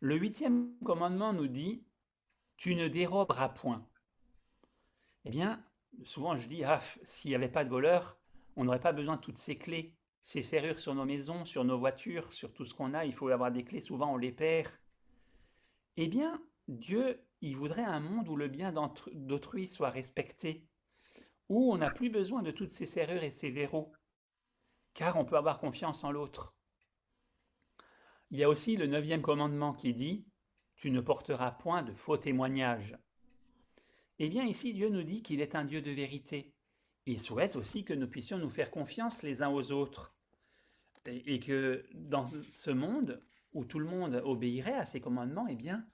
Le 8e commandement nous dit « Tu ne déroberas point ». Eh bien, souvent je dis « s'il n'y avait pas de voleurs, on n'aurait pas besoin de toutes ces clés, ces serrures sur nos maisons, sur nos voitures, sur tout ce qu'on a, il faut avoir des clés, souvent on les perd. » Eh bien, Dieu, il voudrait un monde où le bien d'autrui soit respecté, où on n'a plus besoin de toutes ces serrures et ces verrous, car on peut avoir confiance en l'autre. Il y a aussi le 9e commandement qui dit « Tu ne porteras point de faux témoignages ». Eh bien ici, Dieu nous dit qu'il est un Dieu de vérité. Il souhaite aussi que nous puissions nous faire confiance les uns aux autres. Et que dans ce monde où tout le monde obéirait à ces commandements, eh bien,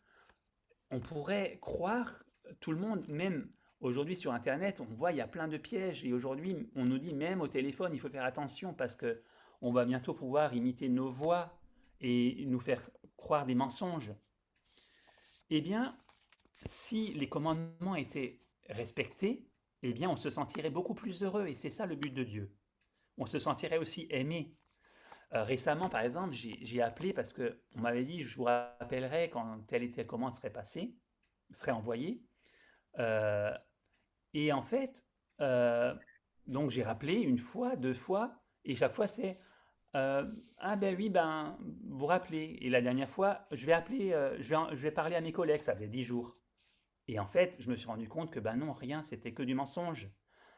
on pourrait croire, tout le monde, même aujourd'hui sur Internet, on voit il y a plein de pièges. Et aujourd'hui, on nous dit même au téléphone, il faut faire attention parce qu'on va bientôt pouvoir imiter nos voix et nous faire croire des mensonges. Eh bien, si les commandements étaient respectés, eh bien on se sentirait beaucoup plus heureux, et c'est ça le but de Dieu. On se sentirait aussi aimé. Récemment, par exemple, j'ai appelé parce qu'on m'avait dit, je vous rappellerai quand telle et telle commande serait passée, serait envoyée. Euh, et en fait, euh, donc j'ai rappelé une fois, deux fois, et chaque fois c'est ah ben oui, ben vous rappelez. Et la dernière fois, je vais appeler, je vais parler à mes collègues, ça faisait 10 jours. Et en fait, je me suis rendu compte que ben non, rien, c'était que du mensonge.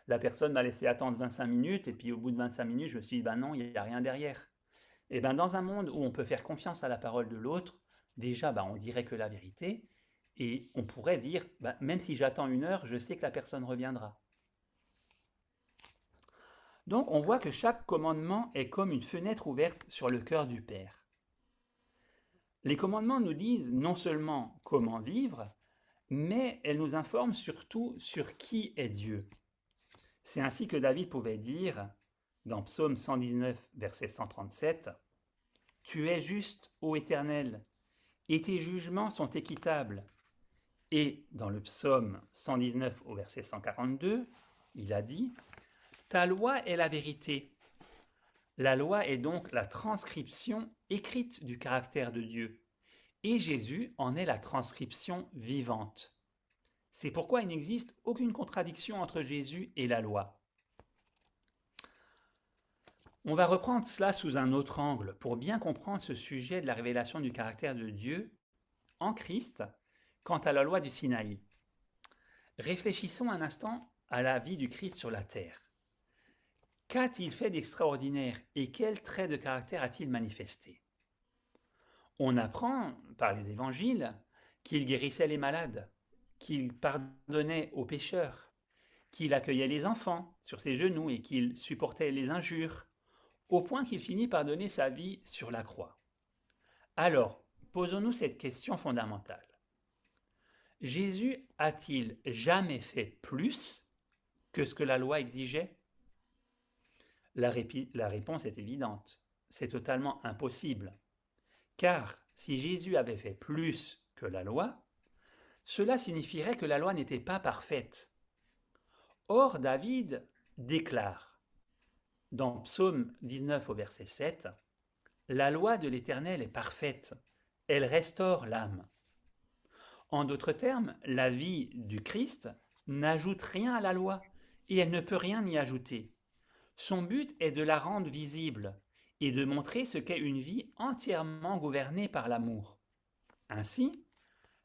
La personne m'a laissé attendre 25 minutes, et puis au bout de 25 minutes, je me suis dit, ben non, il n'y a rien derrière. Et ben dans un monde où on peut faire confiance à la parole de l'autre, déjà, ben, on dirait que la vérité, et on pourrait dire, ben, même si j'attends une heure, je sais que la personne reviendra. Donc on voit que chaque commandement est comme une fenêtre ouverte sur le cœur du Père. Les commandements nous disent non seulement comment vivre, mais elles nous informent surtout sur qui est Dieu. C'est ainsi que David pouvait dire, dans Psaume 119, verset 137, « Tu es juste, ô Éternel, et tes jugements sont équitables. » Et dans le Psaume 119, au verset 142, il a dit, « Ta loi est la vérité. » La loi est donc la transcription écrite du caractère de Dieu. Et Jésus en est la transcription vivante. C'est pourquoi il n'existe aucune contradiction entre Jésus et la loi. On va reprendre cela sous un autre angle pour bien comprendre ce sujet de la révélation du caractère de Dieu en Christ quant à la loi du Sinaï. Réfléchissons un instant à la vie du Christ sur la terre. Qu'a-t-il fait d'extraordinaire et quels traits de caractère a-t-il manifesté? On apprend par les évangiles qu'il guérissait les malades, qu'il pardonnait aux pécheurs, qu'il accueillait les enfants sur ses genoux et qu'il supportait les injures, au point qu'il finit par donner sa vie sur la croix. Alors, posons-nous cette question fondamentale. Jésus a-t-il jamais fait plus que ce que la loi exigeait? La réponse est évidente. C'est totalement impossible. Car si Jésus avait fait plus que la loi, cela signifierait que la loi n'était pas parfaite. Or, David déclare dans Psaume 19 au verset 7, « La loi de l'Éternel est parfaite, elle restaure l'âme. » En d'autres termes, la vie du Christ n'ajoute rien à la loi et elle ne peut rien y ajouter. Son but est de la rendre visible et de montrer ce qu'est une vie entièrement gouvernée par l'amour. Ainsi,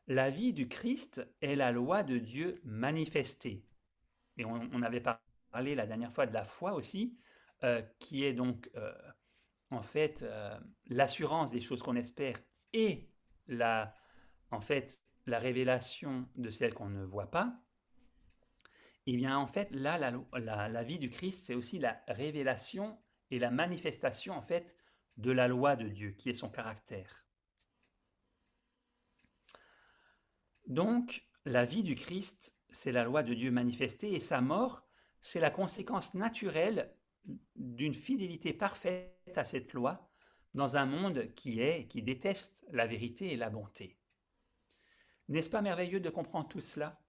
la vie du Christ est la loi de Dieu manifestée. Et on avait parlé la dernière fois de la foi aussi, qui est donc en fait l'assurance des choses qu'on espère et en fait la révélation de celles qu'on ne voit pas. Et bien en fait là la vie du Christ, c'est aussi la révélation et la manifestation en fait de la loi de Dieu qui est son caractère. Donc la vie du Christ, c'est la loi de Dieu manifestée et sa mort, c'est la conséquence naturelle d'une fidélité parfaite à cette loi dans un monde qui déteste la vérité et la bonté. N'est-ce pas merveilleux de comprendre tout cela?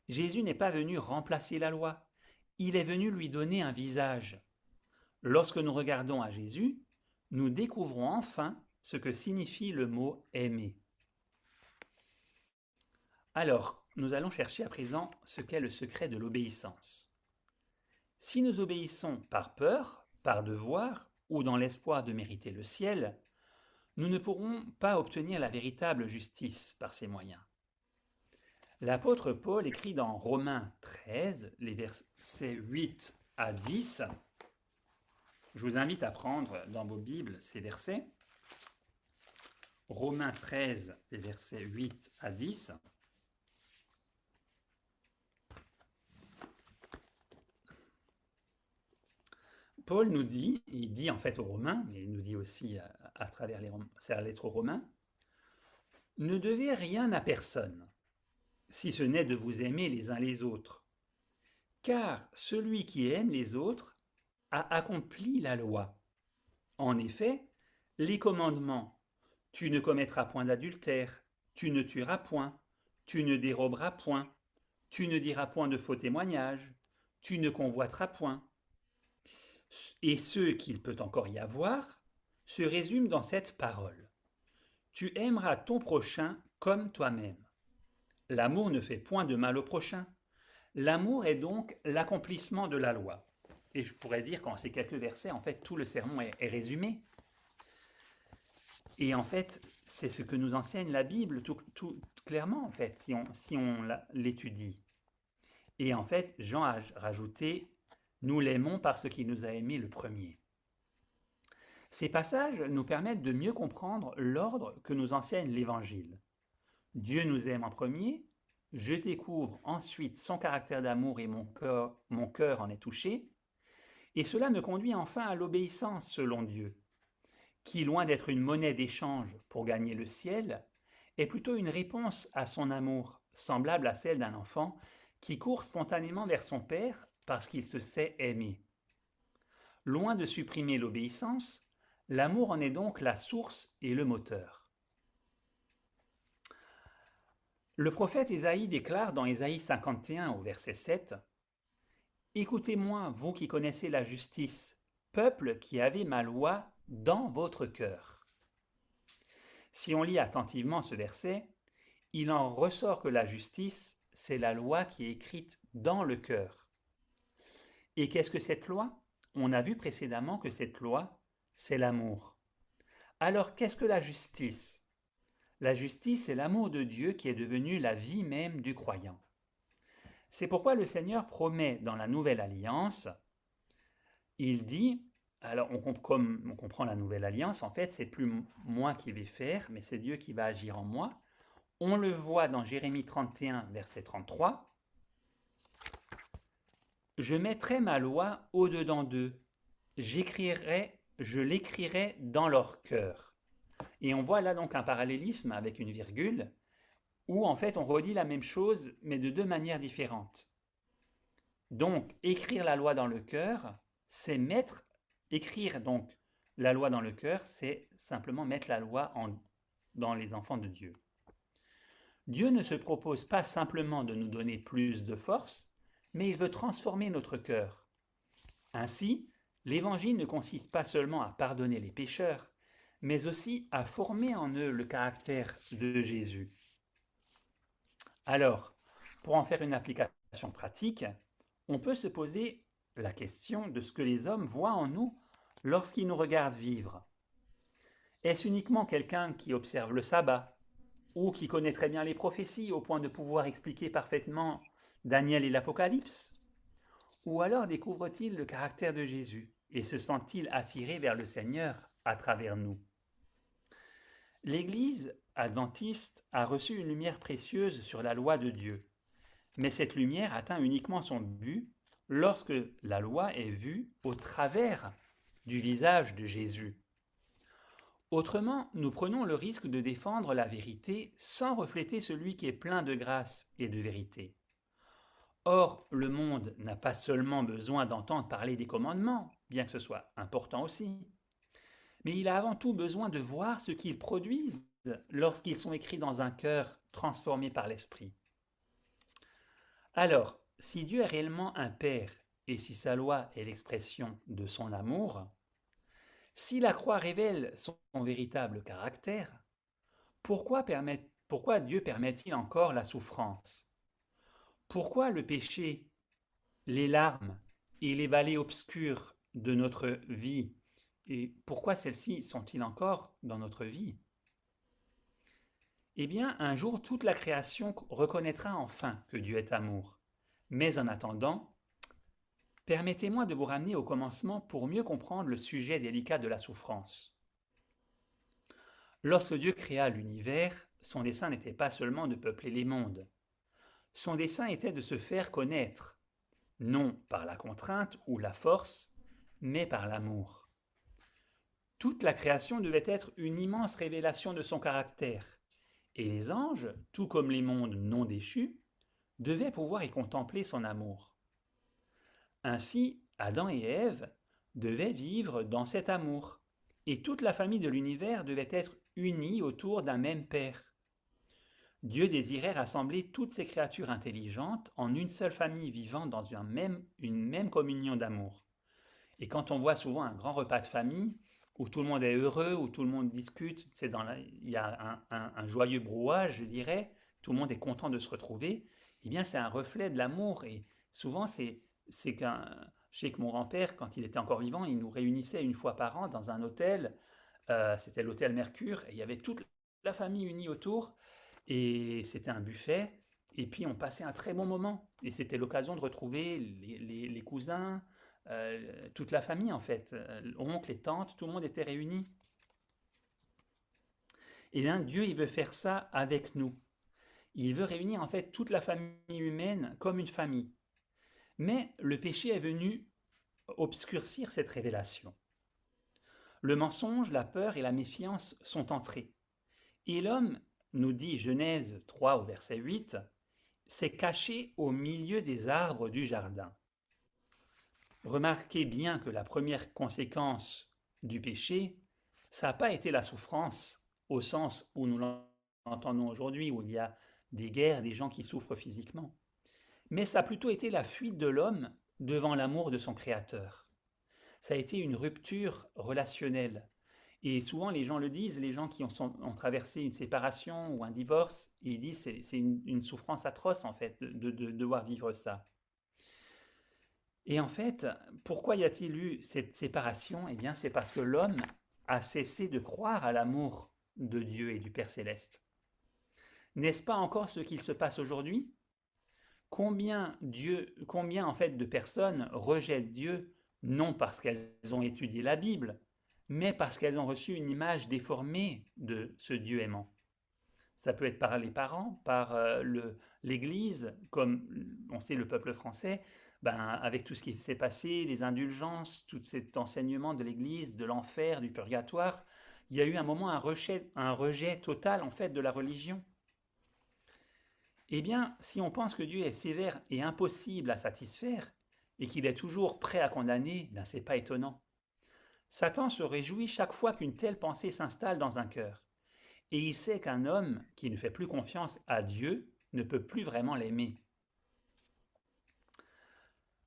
Jésus n'est pas venu remplacer la loi, il est venu lui donner un visage. Lorsque nous regardons à Jésus, nous découvrons enfin ce que signifie le mot aimer. Alors, nous allons chercher à présent ce qu'est le secret de l'obéissance. Si nous obéissons par peur, par devoir ou dans l'espoir de mériter le ciel, nous ne pourrons pas obtenir la véritable justice par ces moyens. L'apôtre Paul écrit dans Romains 13, les versets 8 à 10. Je vous invite à prendre dans vos Bibles ces versets. Romains 13, les versets 8 à 10. Paul nous dit, il dit en fait aux Romains, mais il nous dit aussi à travers sa lettre aux Romains, « Ne devez rien à personne, si ce n'est de vous aimer les uns les autres. Car celui qui aime les autres a accompli la loi. En effet, les commandements, tu ne commettras point d'adultère, tu ne tueras point, tu ne déroberas point, tu ne diras point de faux témoignages, tu ne convoiteras point. Et ce qu'il peut encore y avoir se résume dans cette parole. Tu aimeras ton prochain comme toi-même. L'amour ne fait point de mal au prochain. L'amour est donc l'accomplissement de la loi. Et je pourrais dire qu'en ces quelques versets, en fait, tout le sermon est résumé. Et en fait, c'est ce que nous enseigne la Bible tout clairement, en fait, si on l'étudie. Et en fait, Jean a rajouté « Nous l'aimons parce qu'il nous a aimés le premier ». Ces passages nous permettent de mieux comprendre l'ordre que nous enseigne l'Évangile. Dieu nous aime en premier, je découvre ensuite son caractère d'amour et mon cœur en est touché, et cela me conduit enfin à l'obéissance selon Dieu, qui, loin d'être une monnaie d'échange pour gagner le ciel, est plutôt une réponse à son amour, semblable à celle d'un enfant qui court spontanément vers son père parce qu'il se sait aimé. Loin de supprimer l'obéissance, l'amour en est donc la source et le moteur. Le prophète Ésaïe déclare dans Ésaïe 51 au verset 7 « Écoutez-moi, vous qui connaissez la justice, peuple qui avez ma loi dans votre cœur. » Si on lit attentivement ce verset, il en ressort que la justice, c'est la loi qui est écrite dans le cœur. Et qu'est-ce que cette loi ? On a vu précédemment que cette loi, c'est l'amour. Alors qu'est-ce que la justice ? La justice, c'est l'amour de Dieu qui est devenu la vie même du croyant. C'est pourquoi le Seigneur promet dans la Nouvelle Alliance, il dit, alors comme on comprend la Nouvelle Alliance, en fait, c'est plus moi qui vais faire, mais c'est Dieu qui va agir en moi. On le voit dans Jérémie 31, verset 33. « Je mettrai ma loi au-dedans d'eux, je l'écrirai dans leur cœur. » Et on voit là donc un parallélisme avec une virgule, où en fait on redit la même chose, mais de deux manières différentes. Donc, écrire la loi dans le cœur, c'est écrire donc la loi dans le cœur, c'est simplement mettre la loi dans les enfants de Dieu. Dieu ne se propose pas simplement de nous donner plus de force, mais il veut transformer notre cœur. Ainsi, l'Évangile ne consiste pas seulement à pardonner les pécheurs, mais aussi à former en eux le caractère de Jésus. Alors, pour en faire une application pratique, on peut se poser la question de ce que les hommes voient en nous lorsqu'ils nous regardent vivre. Est-ce uniquement quelqu'un qui observe le sabbat, ou qui connaît très bien les prophéties au point de pouvoir expliquer parfaitement Daniel et l'Apocalypse ? Ou alors découvre-t-il le caractère de Jésus et se sent-il attiré vers le Seigneur à travers nous ? L'Église adventiste a reçu une lumière précieuse sur la loi de Dieu, mais cette lumière atteint uniquement son but lorsque la loi est vue au travers du visage de Jésus. Autrement, nous prenons le risque de défendre la vérité sans refléter celui qui est plein de grâce et de vérité. Or, le monde n'a pas seulement besoin d'entendre parler des commandements, bien que ce soit important aussi, mais il a avant tout besoin de voir ce qu'ils produisent lorsqu'ils sont écrits dans un cœur transformé par l'Esprit. Alors, si Dieu est réellement un Père et si sa loi est l'expression de son amour, si la croix révèle son véritable caractère, pourquoi Dieu permet-il encore la souffrance ? Pourquoi le péché, les larmes et les vallées obscures de notre vie, et pourquoi celles-ci sont-ils encore dans notre vie ? Eh bien, un jour, toute la création reconnaîtra enfin que Dieu est amour. Mais en attendant, permettez-moi de vous ramener au commencement pour mieux comprendre le sujet délicat de la souffrance. Lorsque Dieu créa l'univers, son dessein n'était pas seulement de peupler les mondes. Son dessein était de se faire connaître, non par la contrainte ou la force, mais par l'amour. Toute la création devait être une immense révélation de son caractère, et les anges, tout comme les mondes non déchus, devaient pouvoir y contempler son amour. Ainsi, Adam et Ève devaient vivre dans cet amour, et toute la famille de l'univers devait être unie autour d'un même Père. Dieu désirait rassembler toutes ces créatures intelligentes en une seule famille vivant dans une même communion d'amour. Et quand on voit souvent un grand repas de famille, où tout le monde est heureux, où tout le monde discute, il y a un joyeux brouhaha, je dirais, tout le monde est content de se retrouver, eh bien c'est un reflet de l'amour. Et souvent, je sais que mon grand-père, quand il était encore vivant, il nous réunissait une fois par an dans un hôtel, c'était l'hôtel Mercure, et il y avait toute la famille unie autour, et c'était un buffet, et puis on passait un très bon moment. Et c'était l'occasion de retrouver les cousins, toute la famille en fait, oncles et tantes, tout le monde était réuni. Et bien Dieu, il veut faire ça avec nous. Il veut réunir en fait toute la famille humaine comme une famille. Mais le péché est venu obscurcir cette révélation. Le mensonge, la peur et la méfiance sont entrés. Et l'homme, nous dit Genèse 3 au verset 8, s'est caché au milieu des arbres du jardin. Remarquez bien que la première conséquence du péché, ça n'a pas été la souffrance au sens où nous l'entendons aujourd'hui, où il y a des guerres, des gens qui souffrent physiquement. Mais ça a plutôt été la fuite de l'homme devant l'amour de son Créateur. Ça a été une rupture relationnelle. Et souvent, les gens le disent, les gens qui ont traversé une séparation ou un divorce, ils disent que c'est une souffrance atroce, en fait, de devoir vivre ça. Et en fait, pourquoi y a-t-il eu cette séparation? Eh bien, c'est parce que l'homme a cessé de croire à l'amour de Dieu et du Père céleste. N'est-ce pas encore ce qu'il se passe aujourd'hui? Combien en fait de personnes rejettent Dieu non parce qu'elles ont étudié la Bible, mais parce qu'elles ont reçu une image déformée de ce Dieu aimant. Ça peut être par les parents, par l'Église, comme on sait le peuple français, avec tout ce qui s'est passé, les indulgences, tout cet enseignement de l'Église, de l'enfer, du purgatoire, il y a eu un moment un rejet total en fait de la religion. Eh bien, si on pense que Dieu est sévère et impossible à satisfaire, et qu'il est toujours prêt à condamner, c'est pas étonnant. Satan se réjouit chaque fois qu'une telle pensée s'installe dans un cœur. Et il sait qu'un homme qui ne fait plus confiance à Dieu ne peut plus vraiment l'aimer.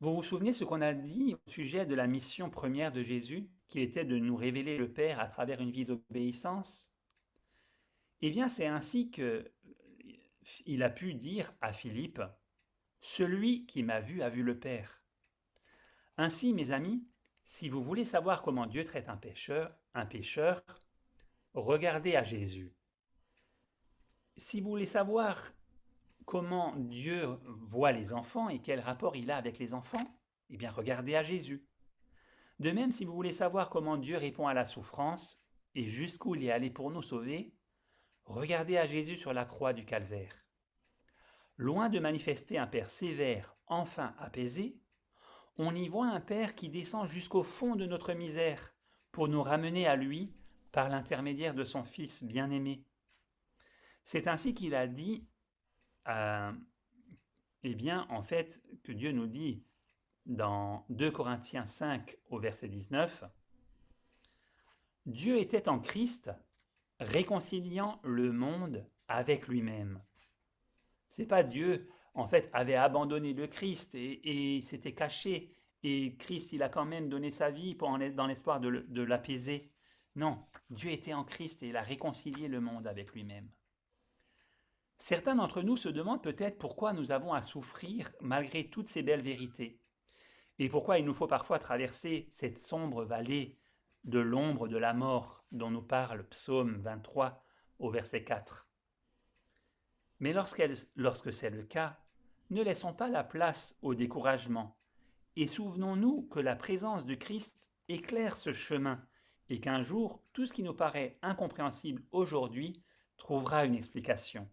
Vous vous souvenez ce qu'on a dit au sujet de la mission première de Jésus, qui était de nous révéler le Père à travers une vie d'obéissance? Eh bien, c'est ainsi qu'il a pu dire à Philippe, « Celui qui m'a vu a vu le Père ». Ainsi, mes amis, si vous voulez savoir comment Dieu traite un pécheur, regardez à Jésus. Si vous voulez savoir comment Dieu voit les enfants et quel rapport il a avec les enfants, eh bien regardez à Jésus. De même, si vous voulez savoir comment Dieu répond à la souffrance et jusqu'où il est allé pour nous sauver, regardez à Jésus sur la croix du calvaire. Loin de manifester un Père sévère, enfin apaisé, on y voit un Père qui descend jusqu'au fond de notre misère pour nous ramener à lui par l'intermédiaire de son Fils bien-aimé. C'est ainsi qu'il a dit, en fait, que Dieu nous dit dans 2 Corinthiens 5 au verset 19, « Dieu était en Christ, réconciliant le monde avec lui-même. » C'est pas Dieu, en fait, avait abandonné le Christ et s'était caché, et Christ, il a quand même donné sa vie dans l'espoir de l'apaiser. Non, Dieu était en Christ et il a réconcilié le monde avec lui-même. Certains d'entre nous se demandent peut-être pourquoi nous avons à souffrir malgré toutes ces belles vérités, et pourquoi il nous faut parfois traverser cette sombre vallée de l'ombre de la mort dont nous parle Psaume 23 au verset 4. Mais lorsque c'est le cas, ne laissons pas la place au découragement, et souvenons-nous que la présence de Christ éclaire ce chemin, et qu'un jour, tout ce qui nous paraît incompréhensible aujourd'hui trouvera une explication.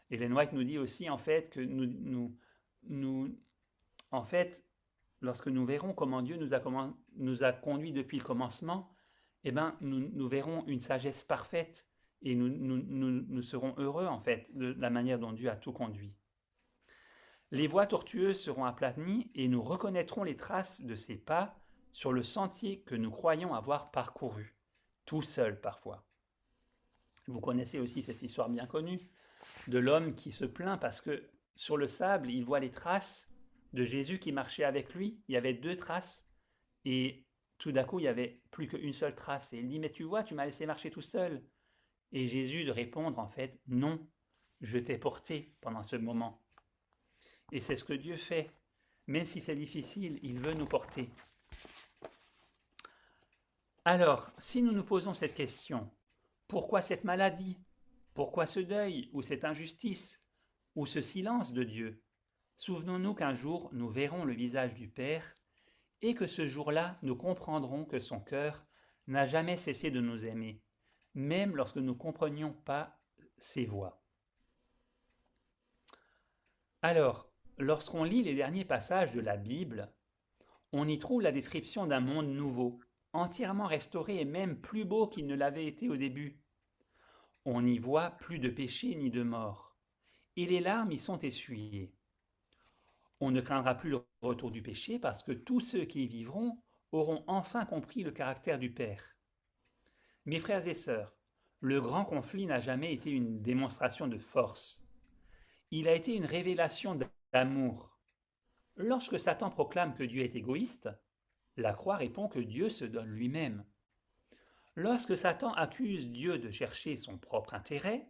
Ellen White nous dit aussi en fait que lorsque nous verrons comment Dieu nous a conduits depuis le commencement, nous verrons une sagesse parfaite et nous serons heureux en fait de la manière dont Dieu a tout conduit. Les voies tortueuses seront aplanies et nous reconnaîtrons les traces de ses pas sur le sentier que nous croyons avoir parcouru, tout seul parfois. Vous connaissez aussi cette histoire bien connue de l'homme qui se plaint parce que sur le sable, il voit les traces de Jésus qui marchait avec lui. Il y avait 2 traces et tout d'un coup, il n'y avait plus qu'une seule trace. Et il dit, mais tu vois, tu m'as laissé marcher tout seul. Et Jésus de répondre, en fait, non, je t'ai porté pendant ce moment. Et c'est ce que Dieu fait. Même si c'est difficile, il veut nous porter. Alors, si nous nous posons cette question, pourquoi cette maladie? Pourquoi ce deuil ou cette injustice ou ce silence de Dieu? Souvenons-nous qu'un jour nous verrons le visage du Père et que ce jour-là nous comprendrons que son cœur n'a jamais cessé de nous aimer, même lorsque nous ne comprenions pas ses voies. Alors, lorsqu'on lit les derniers passages de la Bible, on y trouve la description d'un monde nouveau, entièrement restauré et même plus beau qu'il ne l'avait été au début. On n'y voit plus de péché ni de mort, et les larmes y sont essuyées. On ne craindra plus le retour du péché parce que tous ceux qui y vivront auront enfin compris le caractère du Père. Mes frères et sœurs, le grand conflit n'a jamais été une démonstration de force. Il a été une révélation d'amour. Lorsque Satan proclame que Dieu est égoïste, la croix répond que Dieu se donne lui-même. Lorsque Satan accuse Dieu de chercher son propre intérêt,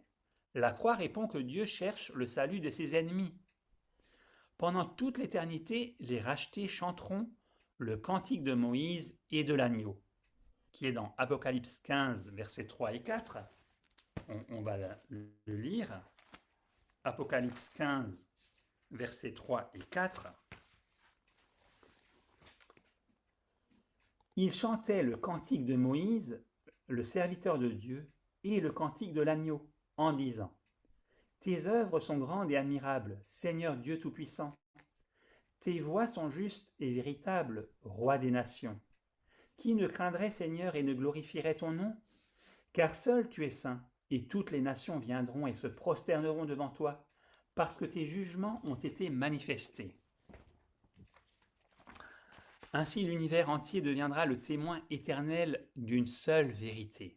la croix répond que Dieu cherche le salut de ses ennemis. Pendant toute l'éternité, les rachetés chanteront le cantique de Moïse et de l'agneau, qui est dans Apocalypse 15, versets 3 et 4. On va le lire. Apocalypse 15, versets 3 et 4. Ils chantaient le cantique de Moïse, le serviteur de Dieu, et le cantique de l'agneau, en disant : Tes œuvres sont grandes et admirables, Seigneur Dieu Tout-Puissant. Tes voies sont justes et véritables, Roi des nations. Qui ne craindrait, Seigneur, et ne glorifierait ton nom? Car seul tu es saint, et toutes les nations viendront et se prosterneront devant toi, parce que tes jugements ont été manifestés. Ainsi l'univers entier deviendra le témoin éternel d'une seule vérité.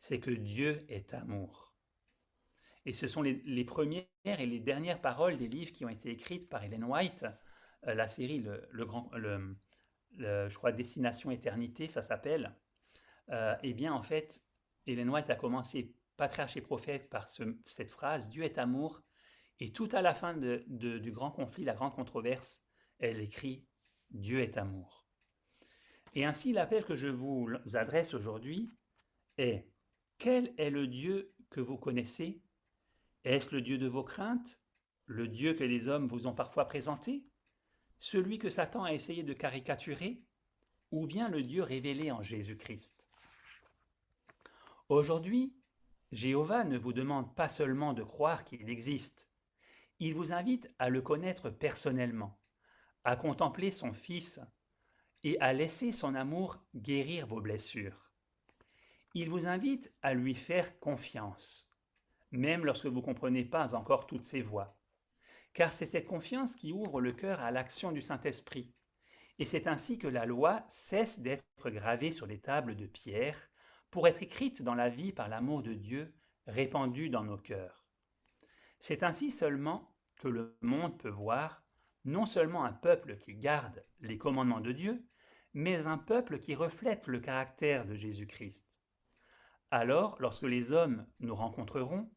C'est que Dieu est amour. Et ce sont les premières et les dernières paroles des livres qui ont été écrites par Ellen White, la série je crois Destination Éternité, ça s'appelle. Eh bien en fait, Ellen White a commencé Patriarche et prophète par cette phrase, Dieu est amour, et tout à la fin du grand conflit, la grande controverse, elle écrit Dieu est amour. Et ainsi l'appel que je vous adresse aujourd'hui est: quel est le Dieu que vous connaissez? Est-ce le Dieu de vos craintes? Le Dieu que les hommes vous ont parfois présenté? Celui que Satan a essayé de caricaturer? Ou bien le Dieu révélé en Jésus-Christ? Aujourd'hui, Jéhovah ne vous demande pas seulement de croire qu'il existe. Il vous invite à le connaître personnellement, à contempler son Fils et à laisser son amour guérir vos blessures. Il vous invite à lui faire confiance, même lorsque vous ne comprenez pas encore toutes ses voies. Car c'est cette confiance qui ouvre le cœur à l'action du Saint-Esprit. Et c'est ainsi que la loi cesse d'être gravée sur les tables de pierre pour être écrite dans la vie par l'amour de Dieu répandu dans nos cœurs. C'est ainsi seulement que le monde peut voir non seulement un peuple qui garde les commandements de Dieu, mais un peuple qui reflète le caractère de Jésus-Christ. Alors, lorsque les hommes nous rencontreront,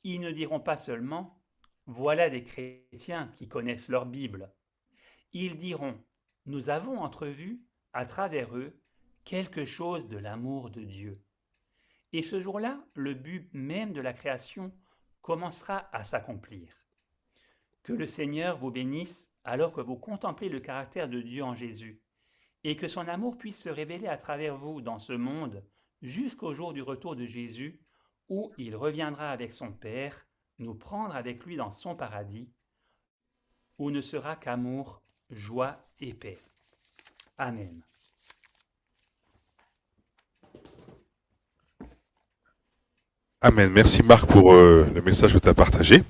ils ne diront pas seulement « Voilà des chrétiens qui connaissent leur Bible ». Ils diront « Nous avons entrevu, à travers eux, quelque chose de l'amour de Dieu ». Et ce jour-là, le but même de la création commencera à s'accomplir. Que le Seigneur vous bénisse alors que vous contemplez le caractère de Dieu en Jésus, et que son amour puisse se révéler à travers vous dans ce monde jusqu'au jour du retour de Jésus, où il reviendra avec son Père, nous prendre avec lui dans son paradis, où ne sera qu'amour, joie et paix. Amen. Amen. Merci Marc pour le message que tu as partagé.